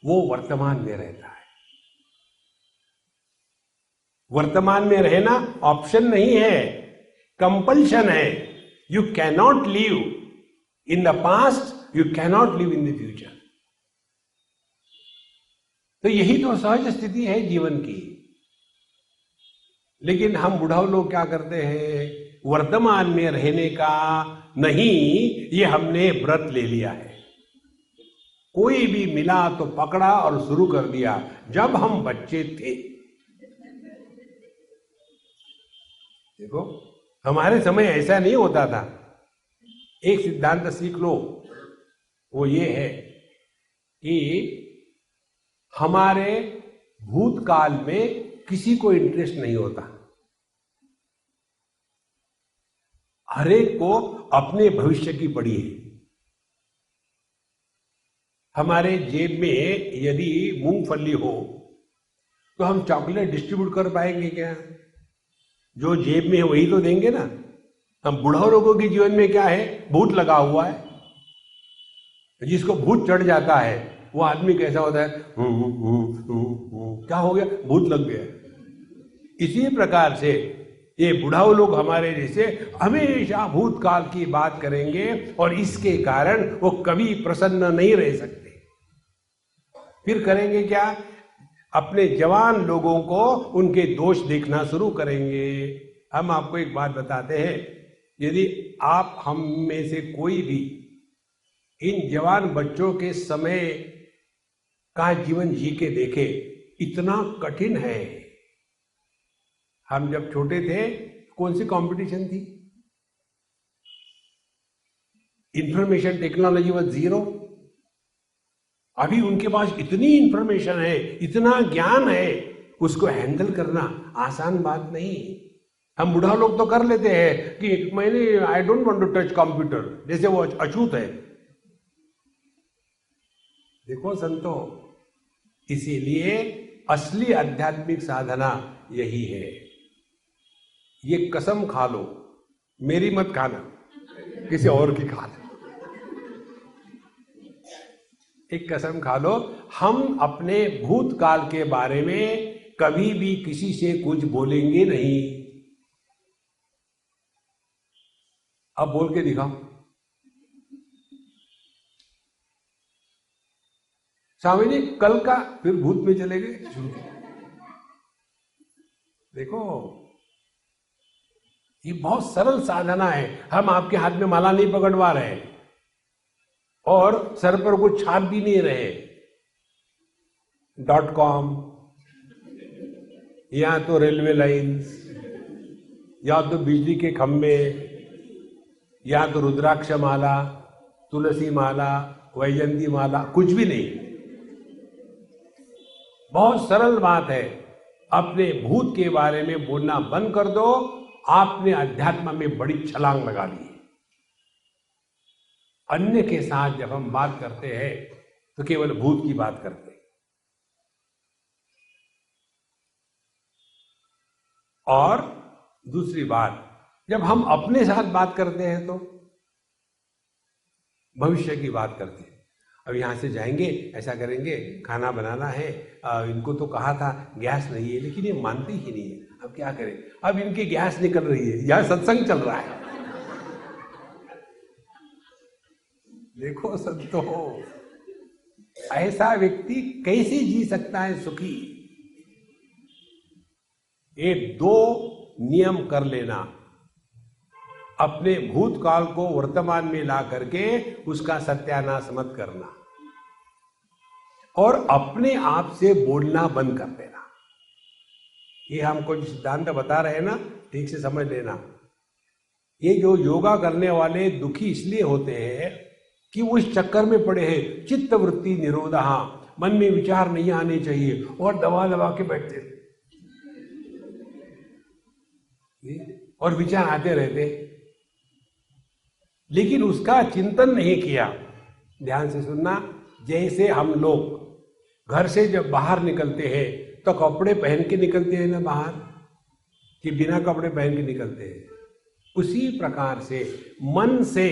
वो वर्तमान में रहता है। वर्तमान में रहना ऑप्शन नहीं है, कंपल्शन है। You cannot live in the past, you cannot live in the future. तो यही तो सहज स्थिति है जीवन की। लेकिन हम बुढ़ाऊ लोग क्या करते हैं, वर्तमान में रहने का नहीं, ये हमने व्रत ले लिया है। कोई भी मिला तो पकड़ा और शुरू कर दिया। जब हम बच्चे थे, देखो हमारे समय ऐसा नहीं होता था। एक सिद्धांत सीख लो, वो ये है कि हमारे भूतकाल में किसी को इंटरेस्ट नहीं होता। हरेक को अपने भविष्य की पड़ी है। हमारे जेब में यदि मूंगफली हो तो हम चॉकलेट डिस्ट्रीब्यूट कर पाएंगे क्या? जो जेब में है वही तो देंगे ना। हम बूढ़ा लोगों के जीवन में क्या है, भूत लगा हुआ है। जिसको भूत चढ़ जाता है वो आदमी कैसा होता है, क्या हो गया, भूत लग गया। इसी प्रकार से ये बुढ़ाऊ लोग हमारे जैसे हमेशा भूतकाल की बात करेंगे और इसके कारण वो कभी प्रसन्न नहीं रह सकते। फिर करेंगे क्या, अपने जवान लोगों को उनके दोष देखना शुरू करेंगे। हम आपको एक बात बताते हैं, यदि आप हम में से कोई भी इन जवान बच्चों के समय का जीवन जी के देखे, इतना कठिन है। हम जब छोटे थे कौन सी कंपटीशन थी, इंफॉर्मेशन टेक्नोलॉजी वाज जीरो। अभी उनके पास इतनी इंफॉर्मेशन है, इतना ज्ञान है, उसको हैंडल करना आसान बात नहीं। हम बुढ़ा लोग तो कर लेते हैं कि मैंने I don't want to touch computer, जैसे वो अछूत है। देखो संतो, इसीलिए असली आध्यात्मिक साधना यही है। ये कसम खा लो, मेरी मत खाना, किसी और की खा लो। एक कसम खा लो, हम अपने भूतकाल के बारे में कभी भी किसी से कुछ बोलेंगे नहीं। अब बोल के दिखाओ। स्वामी जी कल का, फिर भूत में चले गए। देखो ये बहुत सरल साधना है। हम आपके हाथ में माला नहीं पकड़वा रहे और सर पर कुछ छाप भी नहीं रहे। .com या तो रेलवे लाइंस, या तो बिजली के खंभे, या तो रुद्राक्ष माला, तुलसी माला, वैजंती माला, कुछ भी नहीं। बहुत सरल बात है। अपने भूत के बारे में बोलना बंद कर दो, आपने अध्यात्म में बड़ी छलांग लगा ली। अन्य के साथ जब हम बात करते हैं तो केवल भूत की बात करते हैं। और दूसरी बात, जब हम अपने साथ बात करते हैं तो भविष्य की बात करते हैं। अब यहां से जाएंगे, ऐसा करेंगे, खाना बनाना है, इनको तो कहा था गैस नहीं है, लेकिन ये मानते ही नहीं है। अब क्या करें, अब इनकी गैस निकल रही है, यहां सत्संग चल रहा है। देखो संतो, ऐसा व्यक्ति कैसे जी सकता है सुखी? ये दो नियम कर लेना, अपने भूतकाल को वर्तमान में ला करके उसका सत्यानाश मत करना और अपने आप से बोलना बंद कर देना। ये हमको जो सिद्धांत बता रहे हैं ना, ठीक से समझ लेना। ये जो योगा करने वाले दुखी इसलिए होते हैं कि वो इस चक्कर में पड़े हैं, चित्त वृत्ति निरोधा, मन में विचार नहीं आने चाहिए, और दबा दबा के बैठते और विचार आते रहते, लेकिन उसका चिंतन नहीं किया। ध्यान से सुनना, जैसे हम लोग घर से जब बाहर निकलते हैं तो कपड़े पहन के निकलते हैं ना बाहर, कि बिना कपड़े पहन के निकलते हैं, उसी प्रकार से मन से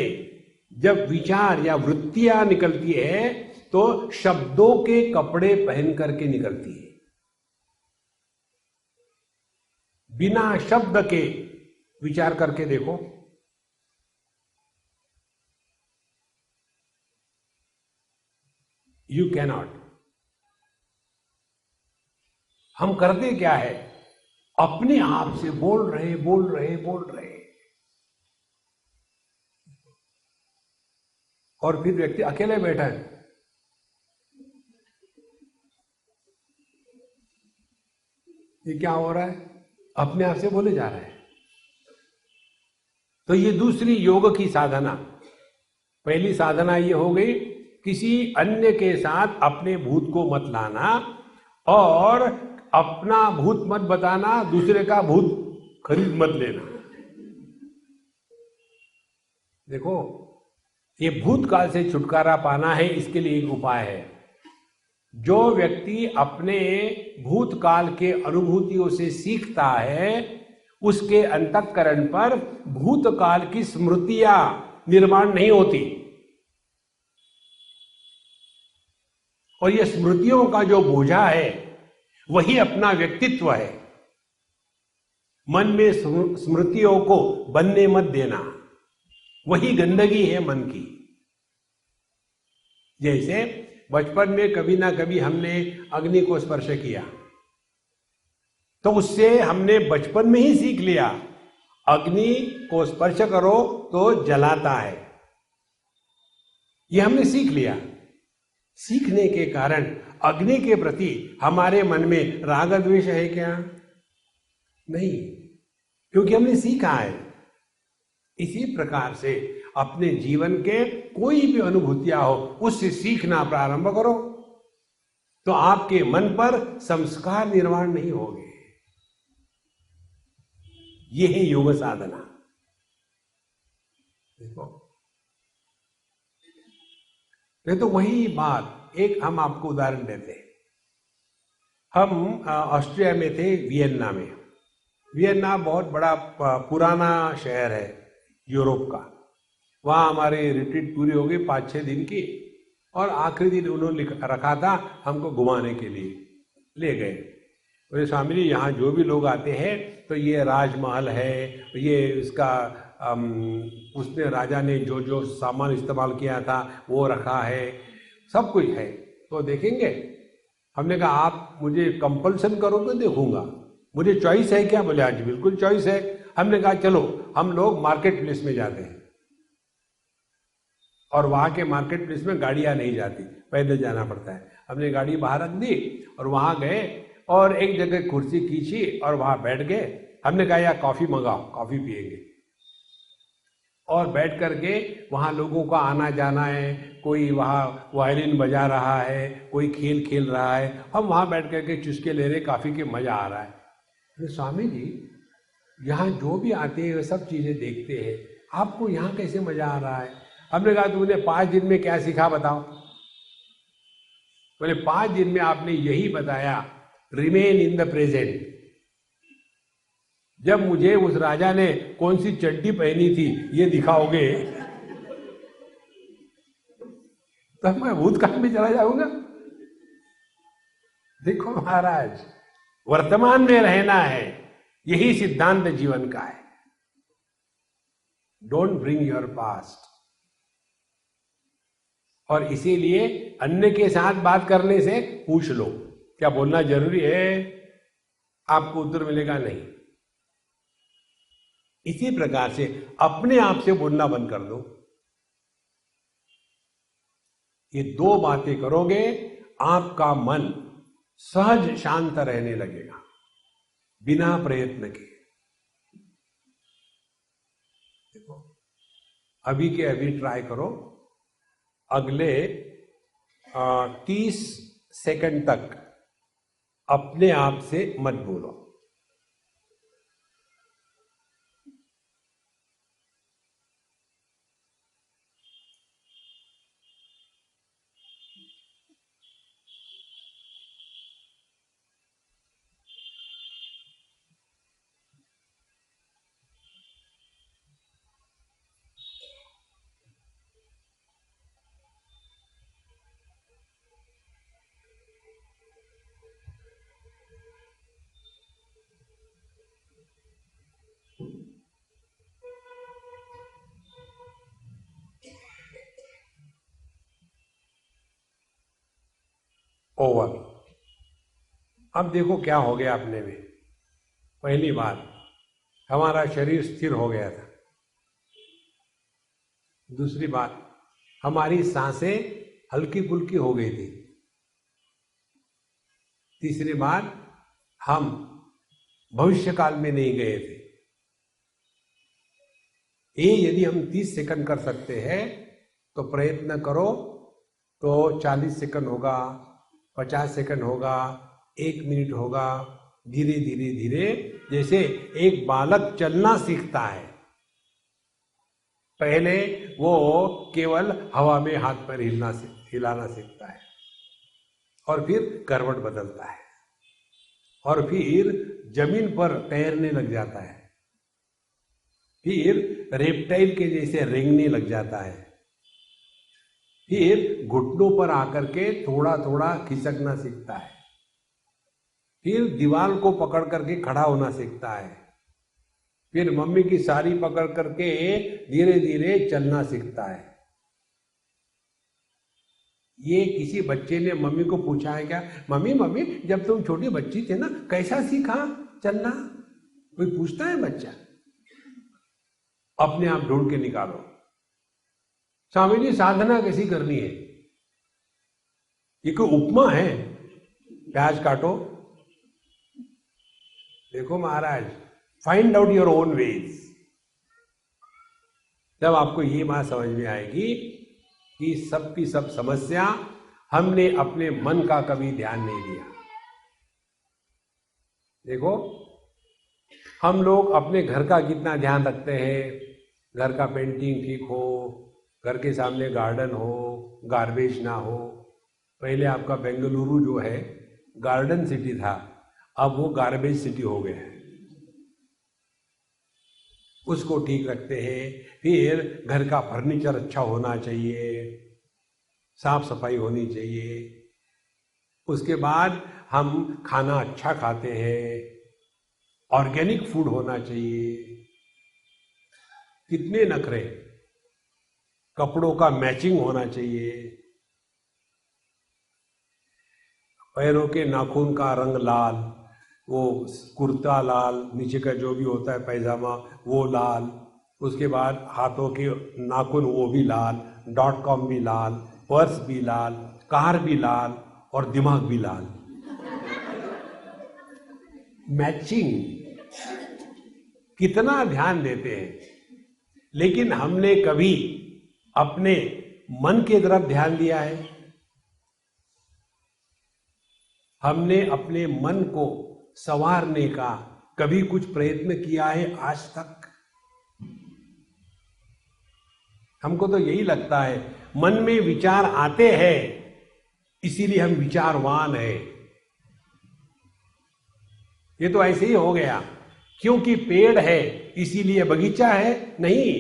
जब विचार या वृत्तियां निकलती है तो शब्दों के कपड़े पहन करके निकलती है। बिना शब्द के विचार करके देखो, यू कैनॉट। हम करते क्या है, अपने आप से बोल रहे और फिर व्यक्ति अकेले बैठा है, ये क्या हो रहा है, अपने आप से बोले जा रहा है। तो ये दूसरी योग की साधना। पहली साधना ये हो गई, किसी अन्य के साथ अपने भूत को मत लाना और अपना भूत मत बताना, दूसरे का भूत खरीद मत लेना। देखो, ये भूतकाल से छुटकारा पाना है, इसके लिए एक उपाय है। जो व्यक्ति अपने भूतकाल के अनुभूतियों से सीखता है, उसके अंतःकरण पर भूतकाल की स्मृतियां निर्माण नहीं होती, और ये स्मृतियों का जो बोझा है वही अपना व्यक्तित्व है। मन में स्मृतियों को बनने मत देना, वही गंदगी है मन की। जैसे बचपन में कभी ना कभी हमने अग्नि को स्पर्श किया, तो उससे हमने बचपन में ही सीख लिया, अग्नि को स्पर्श करो तो जलाता है। ये हमने सीख लिया। सीखने के कारण अग्नि के प्रति हमारे मन में राग द्वेष है क्या? नहीं, क्योंकि हमने सीखा है। इसी प्रकार से अपने जीवन के कोई भी अनुभूतियां हो, उससे सीखना प्रारंभ करो, तो आपके मन पर संस्कार निर्माण नहीं होंगे। यह है योग साधना। देखो, नहीं तो वही बात, एक हम आपको उदाहरण देते हैं। हम ऑस्ट्रिया में थे, वियन्ना में। वियन्ना बहुत बड़ा पुराना शहर है यूरोप का। वहाँ हमारी रिट्रीट पूरी हो गई 5-6 दिन की, और आखिरी दिन उन्होंने रखा था हमको घुमाने के लिए, ले गए। बोले स्वामी जी, यहाँ जो भी लोग आते हैं तो ये राजमहल है, ये इसका उसने राजा ने जो जो सामान इस्तेमाल किया था वो रखा है, सब कुछ है, तो देखेंगे। हमने कहा आप मुझे कंपल्सन करोगे, देखूंगा, मुझे चॉइस है क्या? बोले आज बिल्कुल चॉइस है। हमने कहा चलो, हम लोग मार्केट प्लेस में जाते हैं, और वहां के मार्केट प्लेस में गाड़ियां नहीं जाती, पैदल जाना पड़ता है। हमने गाड़ी बाहर रख दी और वहां गए, और एक जगह कुर्सी खींची और वहां बैठ गए। हमने कहा यार कॉफी मंगाओ, कॉफी पिएंगे। और बैठ करके वहाँ लोगों का आना जाना है, कोई वहाँ वायलिन बजा रहा है, कोई खेल खेल रहा है, हम वहाँ बैठ करके चुस्के ले रहे, काफ़ी के मज़ा आ रहा है। तो स्वामी जी, यहाँ जो भी आते हैं वे सब चीज़ें देखते हैं, आपको यहाँ कैसे मज़ा आ रहा है? हमने कहा तुमने 5 दिन में क्या सीखा बताओ? बोले 5 दिन में आपने यही बताया, रिमेन इन द प्रेजेंट। जब मुझे उस राजा ने कौन सी चड्डी पहनी थी ये दिखाओगे तब मैं भूतकाल में चला जाऊंगा। देखो महाराज, वर्तमान में रहना है, यही सिद्धांत जीवन का है। Don't bring your past. और इसीलिए अन्य के साथ बात करने से पूछ लो, क्या बोलना जरूरी है? आपको उत्तर मिलेगा नहीं। इसी प्रकार से अपने आप से बोलना बंद कर दो। ये 2 बातें करोगे, आपका मन सहज शांत रहने लगेगा, बिना प्रयत्न के। देखो, अभी के अभी ट्राई करो, अगले 30 सेकंड तक अपने आप से मत बोलो। ओवर। अब देखो क्या हो गया अपने में। पहली बात, हमारा शरीर स्थिर हो गया था। दूसरी बात, हमारी सांसें हल्की फुल्की हो गई थी। तीसरी बात, हम भविष्य काल में नहीं गए थे। ये यदि हम 30 सेकंड कर सकते हैं तो प्रयत्न करो तो 40 सेकंड होगा, 50 सेकंड होगा, 1 मिनट होगा। धीरे धीरे धीरे, जैसे एक बालक चलना सीखता है, पहले वो केवल हवा में हाथ पैर हिलाना सीखता है और फिर करवट बदलता है और फिर जमीन पर तैरने लग जाता है, फिर रेप्टाइल के जैसे रेंगने लग जाता है, फिर घुटनों पर आकर के थोड़ा थोड़ा खिसकना सीखता है, फिर दीवार को पकड़ करके खड़ा होना सीखता है, फिर मम्मी की साड़ी पकड़ करके धीरे धीरे चलना सीखता है। ये किसी बच्चे ने मम्मी को पूछा है क्या, मम्मी मम्मी जब तुम छोटी बच्ची थे ना कैसा सीखा चलना? कोई पूछता है बच्चा? अपने आप ढूंढ के निकालो। स्वामी जी साधना कैसी करनी है? ये कोई उपमा है? प्याज काटो, देखो महाराज, find out your own ways. जब आपको ये बात समझ में आएगी कि सबकी सब समस्या हमने अपने मन का कभी ध्यान नहीं दिया। देखो, हम लोग अपने घर का कितना ध्यान रखते हैं, घर का पेंटिंग ठीक हो, घर के सामने गार्डन हो, गार्बेज ना हो। पहले आपका बेंगलुरु जो है गार्डन सिटी था, अब वो गार्बेज सिटी हो गया है। उसको ठीक रखते हैं। फिर घर का फर्नीचर अच्छा होना चाहिए, साफ सफाई होनी चाहिए। उसके बाद हम खाना अच्छा खाते हैं, ऑर्गेनिक फूड होना चाहिए। कितने नखरे, कपड़ों का मैचिंग होना चाहिए, पैरों के नाखून का रंग लाल, वो कुर्ता लाल, नीचे का जो भी होता है पैजामा वो लाल, उसके बाद हाथों के नाखून वो भी लाल, .com भी लाल, पर्स भी लाल, कार भी लाल और दिमाग भी लाल। मैचिंग कितना ध्यान देते हैं, लेकिन हमने कभी अपने मन की तरफ ध्यान दिया है? हमने अपने मन को संवारने का कभी कुछ प्रयत्न किया है आज तक? हमको तो यही लगता है मन में विचार आते हैं इसीलिए हम विचारवान हैं। ये तो ऐसे ही हो गया, क्योंकि पेड़ है इसीलिए बगीचा है? नहीं,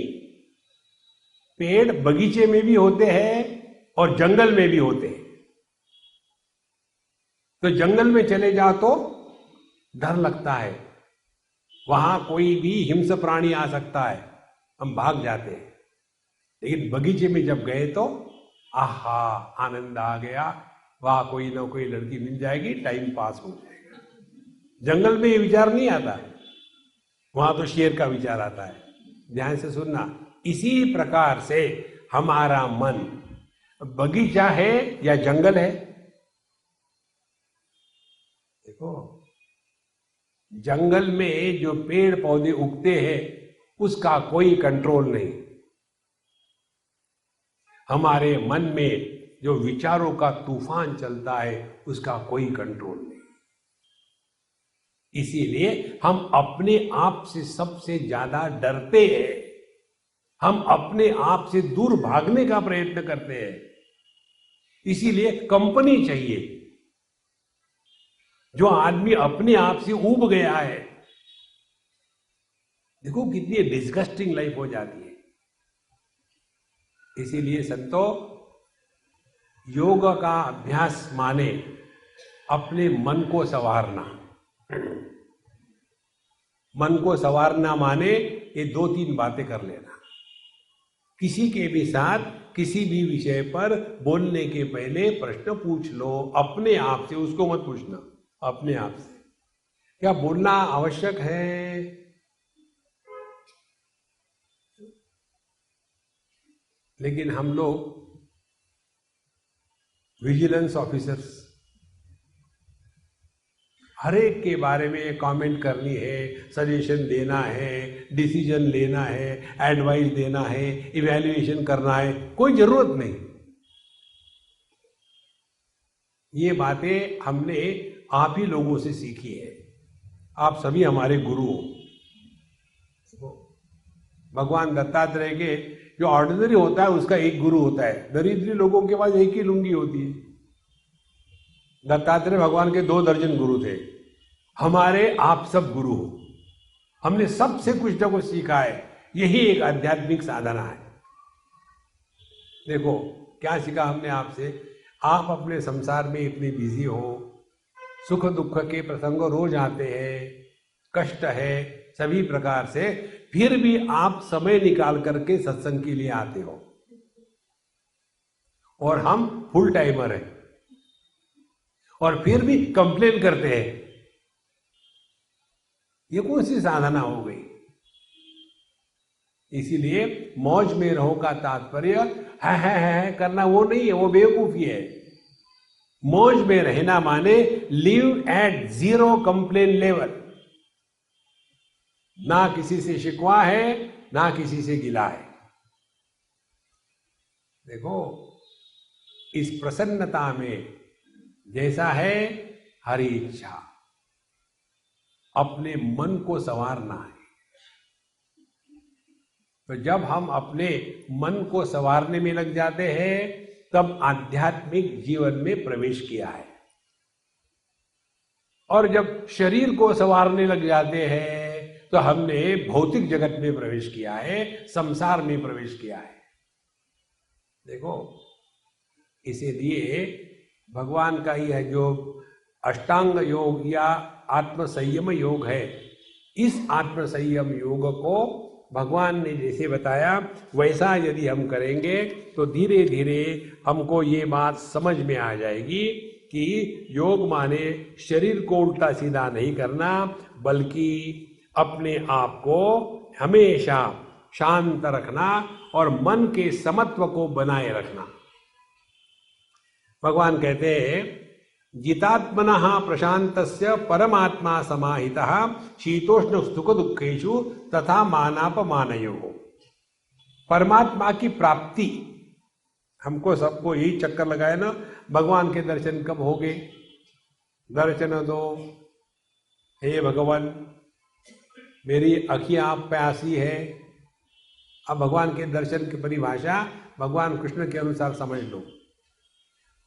पेड़ बगीचे में भी होते हैं और जंगल में भी होते हैं। तो जंगल में चले जाओ तो डर लगता है, वहां कोई भी हिंस्र प्राणी आ सकता है, हम भाग जाते हैं। लेकिन बगीचे में जब गए तो आहा, आनंद आ गया, वहां कोई ना कोई लड़की मिल जाएगी, टाइम पास हो जाएगा। जंगल में ये विचार नहीं आता, वहां तो शेर का विचार आता है। ध्यान से सुनना, इसी प्रकार से हमारा मन बगीचा है या जंगल है? देखो, जंगल में जो पेड़ पौधे उगते हैं उसका कोई कंट्रोल नहीं। हमारे मन में जो विचारों का तूफान चलता है उसका कोई कंट्रोल नहीं। इसीलिए हम अपने आप से सबसे ज्यादा डरते हैं, हम अपने आप से दूर भागने का प्रयत्न करते हैं। इसीलिए कंपनी चाहिए। जो आदमी अपने आप से ऊब गया है, देखो कितनी डिस्गस्टिंग लाइफ हो जाती है। इसीलिए संतो, योग का अभ्यास माने अपने मन को संवारना। मन को संवारना माने ये 2-3 बातें कर लेना। किसी के भी साथ किसी भी विषय पर बोलने के पहले प्रश्न पूछ लो अपने आप से, उसको मत पूछना। अपने आप से। क्या बोलना आवश्यक है? लेकिन हम लोग विजिलेंस ऑफिसर्स, हर एक के बारे में कमेंट करनी है, सजेशन देना है, डिसीजन लेना है, एडवाइस देना है, इवैल्यूएशन करना है, कोई जरूरत नहीं। ये बातें हमने आप ही लोगों से सीखी है। आप सभी हमारे गुरु हो। भगवान दत्तात्रेय के जो ऑर्डिनरी होता है उसका एक गुरु होता है, दरिद्री लोगों के पास एक ही लुंगी होती है। दत्तात्रेय भगवान के 2 दर्जन गुरु थे, हमारे आप सब गुरु हो। हमने सबसे कुछ ना कुछ सीखा है, यही एक आध्यात्मिक साधना है। देखो क्या सीखा हमने आपसे। आप अपने संसार में इतने बिजी हो, सुख दुख के प्रसंग रोज आते हैं, कष्ट है सभी प्रकार से, फिर भी आप समय निकाल करके सत्संग के लिए आते हो। और हम फुल टाइमर हैं और फिर भी कंप्लेन करते हैं। ये कौन सी साधना हो गई? इसीलिए मौज में रहो का तात्पर्य है करना वो नहीं है, वो बेवकूफी है। मौज में रहना माने लिव एट 0 कंप्लेन लेवल। ना किसी से शिकवा है, ना किसी से गिला है। देखो इस प्रसन्नता में जैसा है हरि इच्छा, अपने मन को संवारना है। तो जब हम अपने मन को संवारने में लग जाते हैं तब आध्यात्मिक जीवन में प्रवेश किया है। और जब शरीर को संवारने लग जाते हैं तो हमने भौतिक जगत में प्रवेश किया है, संसार में प्रवेश किया है। देखो इसीलिए भगवान का यह जो अष्टांग योग या आत्म संयम योग है, इस आत्म संयम योग को भगवान ने जैसे बताया वैसा यदि हम करेंगे तो धीरे धीरे हमको ये बात समझ में आ जाएगी कि योग माने शरीर को उल्टा सीधा नहीं करना, बल्कि अपने आप को हमेशा शांत रखना और मन के समत्व को बनाए रखना। भगवान कहते हैं जितात्मनः प्रशांतस्य परमात्मा समाहितः शीतोष्ण सुख दुखेषु तथा मानापमानयोः। परमात्मा की प्राप्ति, हमको सबको यही चक्कर लगाए ना, भगवान के दर्शन कब होंगे, दर्शन दो हे भगवान, मेरी अखियां प्यासी है। अब भगवान के दर्शन की परिभाषा भगवान कृष्ण के अनुसार समझ लो।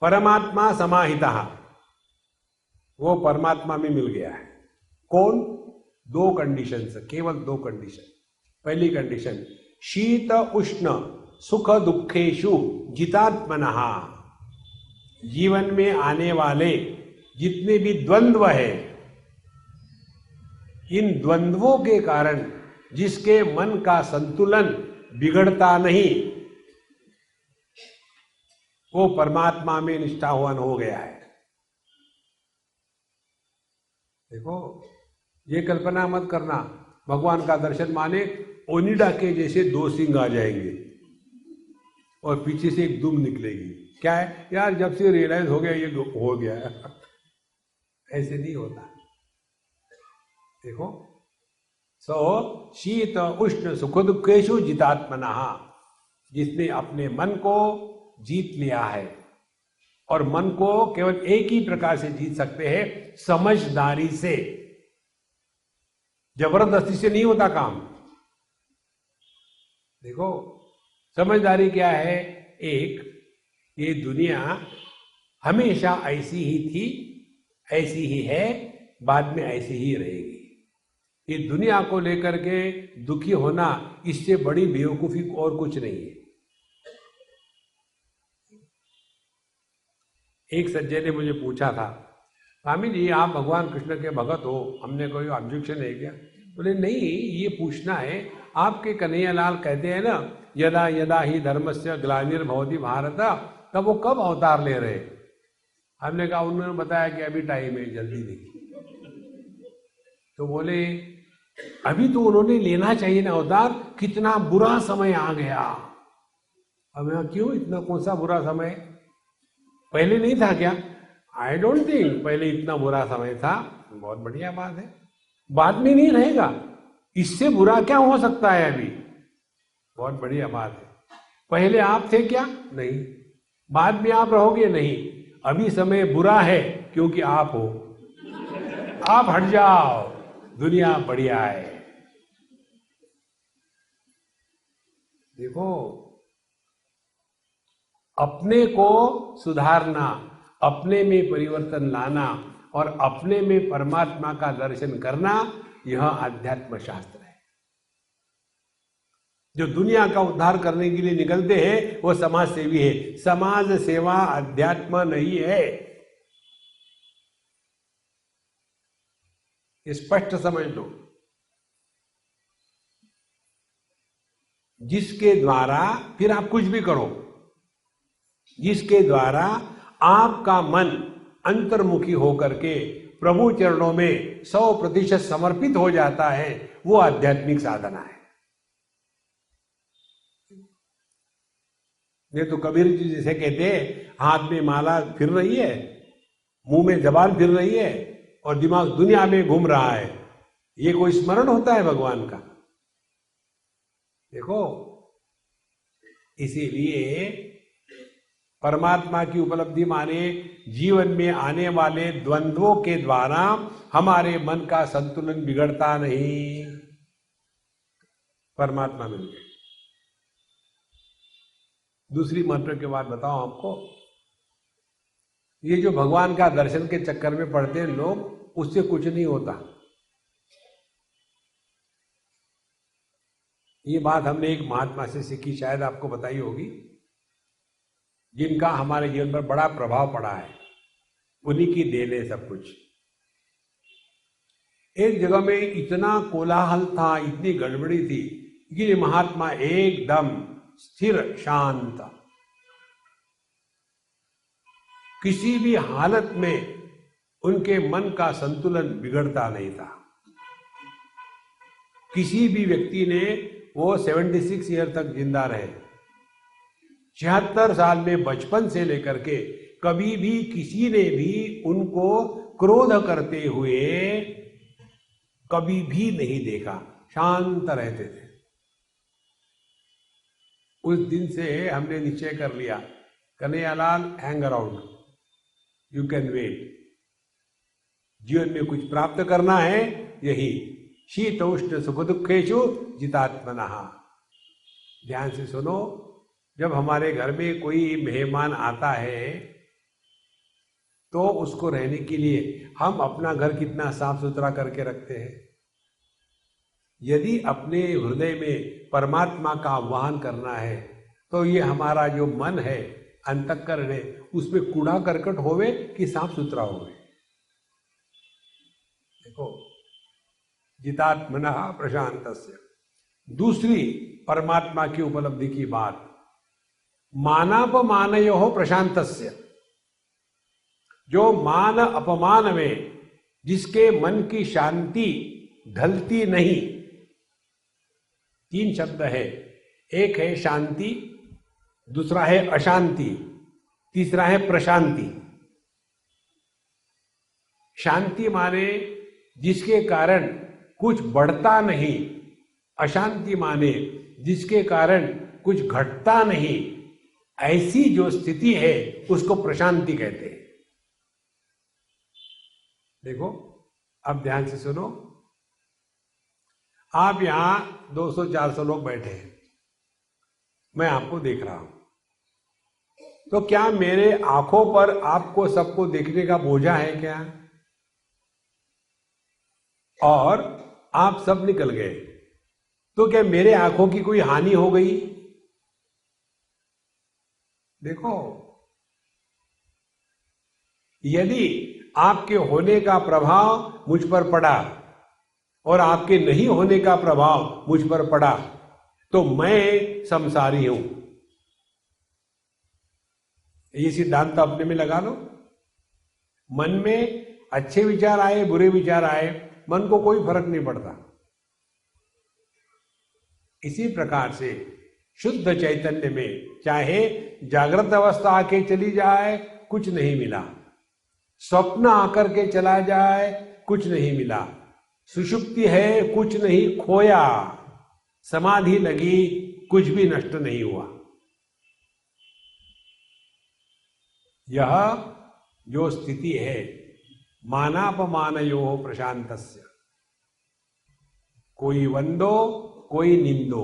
परमात्मा समाहिता, वो परमात्मा में मिल गया है। कौन? 2 कंडीशन, केवल 2 कंडीशन। पहली कंडीशन शीत उष्ण सुख दुखेषु जितात्मनः। जीवन में आने वाले जितने भी द्वंद्व है, इन द्वंद्वों के कारण जिसके मन का संतुलन बिगड़ता नहीं, वो परमात्मा में निष्ठावान हो गया है। देखो ये कल्पना मत करना भगवान का दर्शन माने ओनिडा के जैसे 2 सिंह आ जाएंगे और पीछे से एक दुम निकलेगी। क्या है यार, जब से रियलाइज हो गया ये हो गया है। ऐसे नहीं होता। देखो शीत उष्ण सुख दुखेषु जितात्मनः, जिसने अपने मन को जीत लिया है। और मन को केवल एक ही प्रकार से जीत सकते हैं, समझदारी से। जबरदस्ती से नहीं होता काम। देखो समझदारी क्या है? एक, ये दुनिया हमेशा ऐसी ही थी, ऐसी ही है, बाद में ऐसी ही रहेगी। ये दुनिया को लेकर के दुखी होना, इससे बड़ी बेवकूफी और कुछ नहीं है। एक सज्जन ने मुझे पूछा था, स्वामी जी आप भगवान कृष्ण के भगत हो, हमने कोई ऑब्जेक्शन है क्या? बोले नहीं, ये पूछना है, आपके कन्हैयालाल कहते हैं ना यदा यदा ही धर्मस्य ग्लानिर्भवति भारत, तब वो कब अवतार ले रहे? हमने कहा, उन्होंने बताया कि अभी टाइम है, जल्दी नहीं। तो बोले अभी तो उन्होंने लेना चाहिए ना अवतार, कितना बुरा समय आ गया। अब यहाँ क्यों, इतना कौन सा बुरा समय, पहले नहीं था क्या? आई डोंट थिंक पहले इतना बुरा समय था। बहुत बढ़िया बात है, बाद में नहीं रहेगा, इससे बुरा क्या हो सकता है अभी? बहुत बढ़िया बात है। पहले आप थे क्या? नहीं। बाद में आप रहोगे? नहीं। अभी समय बुरा है क्योंकि आप हो। आप हट जाओ, दुनिया बढ़िया है। देखो, अपने को सुधारना, अपने में परिवर्तन लाना और अपने में परमात्मा का दर्शन करना, यह आध्यात्म शास्त्र है। जो दुनिया का उद्धार करने के लिए निकलते हैं वो समाज सेवी है। समाज सेवा अध्यात्म नहीं है, स्पष्ट समझ लो। जिसके द्वारा, फिर आप कुछ भी करो, जिसके द्वारा आपका मन अंतर्मुखी होकर के प्रभु चरणों में 100% समर्पित हो जाता है, वो आध्यात्मिक साधना है। ये तो कबीर जी जैसे कहते हैं, हाथ में माला फिर रही है, मुंह में जबान फिर रही है और दिमाग दुनिया में घूम रहा है, ये कोई स्मरण होता है भगवान का? देखो, इसीलिए परमात्मा की उपलब्धि माने जीवन में आने वाले द्वंद्वों के द्वारा हमारे मन का संतुलन बिगड़ता नहीं। परमात्मा मिल गए। दूसरी महत्व की बात बताओ आपको, ये जो भगवान का दर्शन के चक्कर में पड़ते हैं लोग, उससे कुछ नहीं होता। ये बात हमने एक महात्मा से सीखी, शायद आपको बताई होगी, जिनका हमारे जीवन पर बड़ा प्रभाव पड़ा है। उन्हीं की देन है सब कुछ। एक जगह में इतना कोलाहल था, इतनी गड़बड़ी थी कि महात्मा एकदम स्थिर शांत, किसी भी हालत में उनके मन का संतुलन बिगड़ता नहीं था। किसी भी व्यक्ति ने, वो 76 ईयर तक जिंदा रहे, 76 साल में बचपन से लेकर के कभी भी किसी ने भी उनको क्रोध करते हुए कभी भी नहीं देखा, शांत रहते थे। उस दिन से हमने निश्चय कर लिया, Kanhaiyalal hang around, you can wait. जीवन में कुछ प्राप्त करना है, यही शीतोष्ण सुख दुखेषु जितात्मनः। ध्यान से सुनो, जब हमारे घर में कोई मेहमान आता है तो उसको रहने के लिए हम अपना घर कितना साफ सुथरा करके रखते हैं। यदि अपने हृदय में परमात्मा का आह्वान करना है तो ये हमारा जो मन है, अंतःकरण है, उसमें कूड़ा करकट होवे कि साफ सुथरा होवे। देखो, जितात्मनः प्रशांतस्य। दूसरी परमात्मा की उपलब्धि की बात, मानापमानयोः प्रशांतस्य। जो मान अपमान में जिसके मन की शांति ढलती नहीं, 3 शब्द है, एक है शांति, दूसरा है अशांति, तीसरा है प्रशांति। शांति माने जिसके कारण कुछ बढ़ता नहीं, अशांति माने जिसके कारण कुछ घटता नहीं, ऐसी जो स्थिति है उसको प्रशांति कहते हैं। देखो, अब ध्यान से सुनो, आप यहां 200-400 लोग बैठे हैं, मैं आपको देख रहा हूं, तो क्या मेरे आंखों पर आपको सबको देखने का बोझा है क्या? और आप सब निकल गए तो क्या मेरे आंखों की कोई हानि हो गई? देखो, यदि आपके होने का प्रभाव मुझ पर पड़ा और आपके नहीं होने का प्रभाव मुझ पर पड़ा तो मैं संसारी हूं। ये सिद्धांत अपने में लगा लो। मन में अच्छे विचार आए बुरे विचार आए, मन को कोई फर्क नहीं पड़ता। इसी प्रकार से शुद्ध चैतन्य में चाहे जागृत अवस्था आके चली जाए कुछ नहीं मिला, स्वप्न आकर के चला जाए कुछ नहीं मिला, सुषुप्ति है कुछ नहीं खोया, समाधि लगी कुछ भी नष्ट नहीं हुआ। यह जो स्थिति है मानापमानयोः प्रशांतस्य, कोई वंदो कोई निंदो,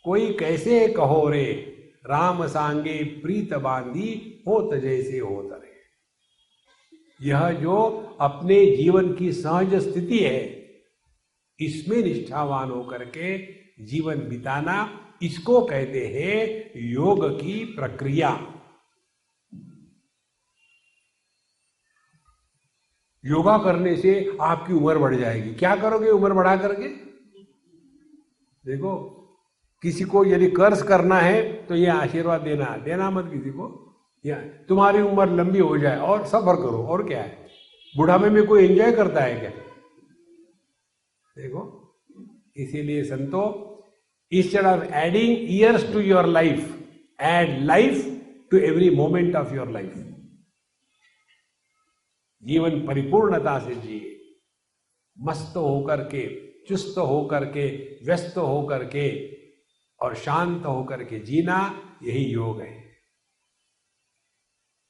कोई कैसे कहो रे, राम सांगे प्रीत बांधी होत जैसे होत रे। यह जो अपने जीवन की सहज स्थिति है, इसमें निष्ठावान होकर के जीवन बिताना, इसको कहते हैं योग की प्रक्रिया। योगा करने से आपकी उम्र बढ़ जाएगी। क्या करोगे उम्र बढ़ा करके? देखो, किसी को यदि कर्ज करना है तो ये आशीर्वाद देना मत किसी को, या तुम्हारी उम्र लंबी हो जाए और सफर करो। और क्या है, बुढ़ापे में कोई एंजॉय करता है क्या? देखो, इसीलिए संतो, instead of adding years to your life, add life to every moment of your life. जीवन परिपूर्णता से जिए, मस्त होकर के, चुस्त होकर के, व्यस्त होकर के और शांत होकर के जीना, यही योग है।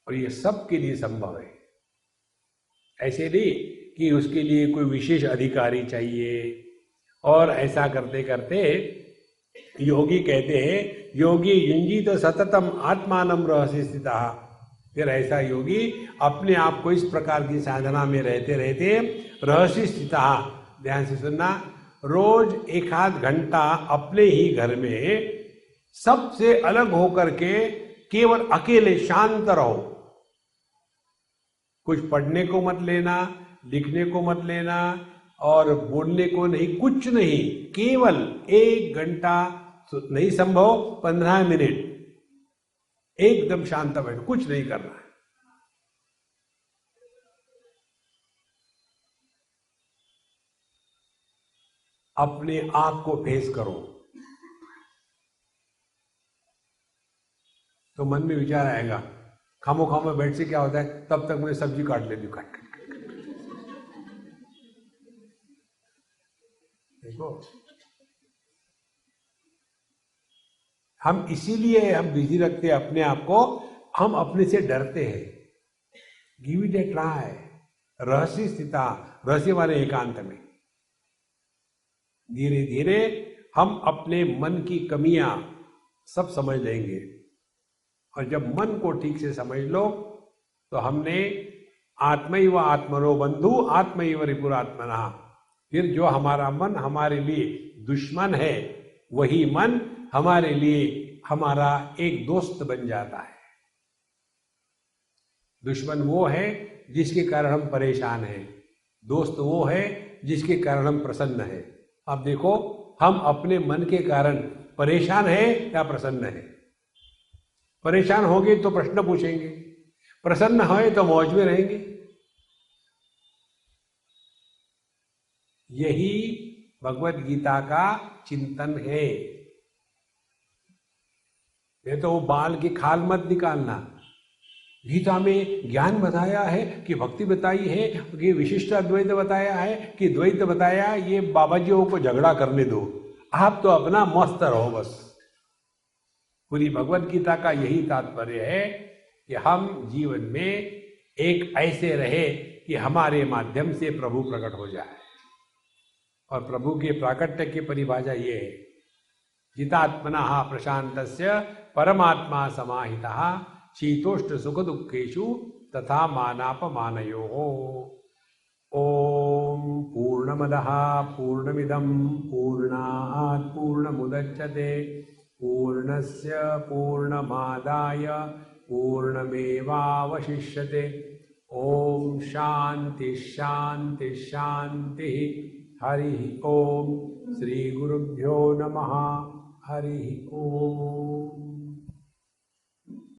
और ये सबके लिए संभव है। ऐसे नहीं कि उसके लिए कोई विशेष अधिकारी चाहिए। और ऐसा करते करते योगी कहते हैं, योगी युंजीत सततम आत्मानं रहसि स्थितः। फिर ऐसा योगी अपने आप को इस प्रकार की साधना में रहते रहते रहसि स्थितः, ध्यान से सुनना, रोज एक आध घंटा अपने ही घर में सबसे अलग होकर के केवल अकेले शांत रहो। कुछ पढ़ने को मत लेना, लिखने को मत लेना और बोलने को नहीं, कुछ नहीं, केवल 1 घंटा, नहीं संभव 15 मिनट एकदम शांत बैठो, कुछ नहीं करना है। अपने आप को फेस करो। तो मन में विचार आएगा, खामो खामो बैठ से क्या होता है, तब तक मैं सब्जी काट लेती हूँ, काट। देखो, हम इसीलिए हम बिजी रखते हैं अपने आप को, हम अपने से डरते हैं। गिव इट ए ट्राई, रहस्य स्थिता, रहस्य वाले एकांत में धीरे धीरे हम अपने मन की कमियां सब समझ लेंगे। और जब मन को ठीक से समझ लो तो हमने आत्मैव आत्मनो बंधु आत्मैव रिपुरात्मनः, फिर जो हमारा मन हमारे लिए दुश्मन है, वही मन हमारे लिए हमारा एक दोस्त बन जाता है। दुश्मन वो है जिसके कारण हम परेशान हैं, दोस्त वो है जिसके कारण हम प्रसन्न हैं। अब देखो, हम अपने मन के कारण परेशान हैं या प्रसन्न हैं? परेशान होंगे तो प्रश्न पूछेंगे, प्रसन्न होए तो मौज में रहेंगे। यही भगवत गीता का चिंतन है। ये तो वो बाल की खाल मत निकालना। गीता में ज्ञान बताया है कि भक्ति बताई है कि विशिष्ट अद्वैत बताया है कि द्वैत बताया, ये बाबा जियों को झगड़ा करने दो, आप तो अपना मस्त रहो बस। पूरी भगवत गीता का यही तात्पर्य है कि हम जीवन में एक ऐसे रहे कि हमारे माध्यम से प्रभु प्रकट हो जाए। और प्रभु के प्राकट्य की परिभाषा ये है, जितात्मनः प्रशांतस्य परमात्मा समाहितः शीतोष्ण सुख दुखेषु तथा मानापमानयोः। ओम पूर्णमदः पूर्णमिदं पूर्णात् पूर्णमुदच्यते पूर्णस्य पूर्णमादाय पूर्णमेवावशिष्यते। ओम शांति शांति शांति। हरि ओम। श्री गुरुभ्यो नमः। हरि ओम।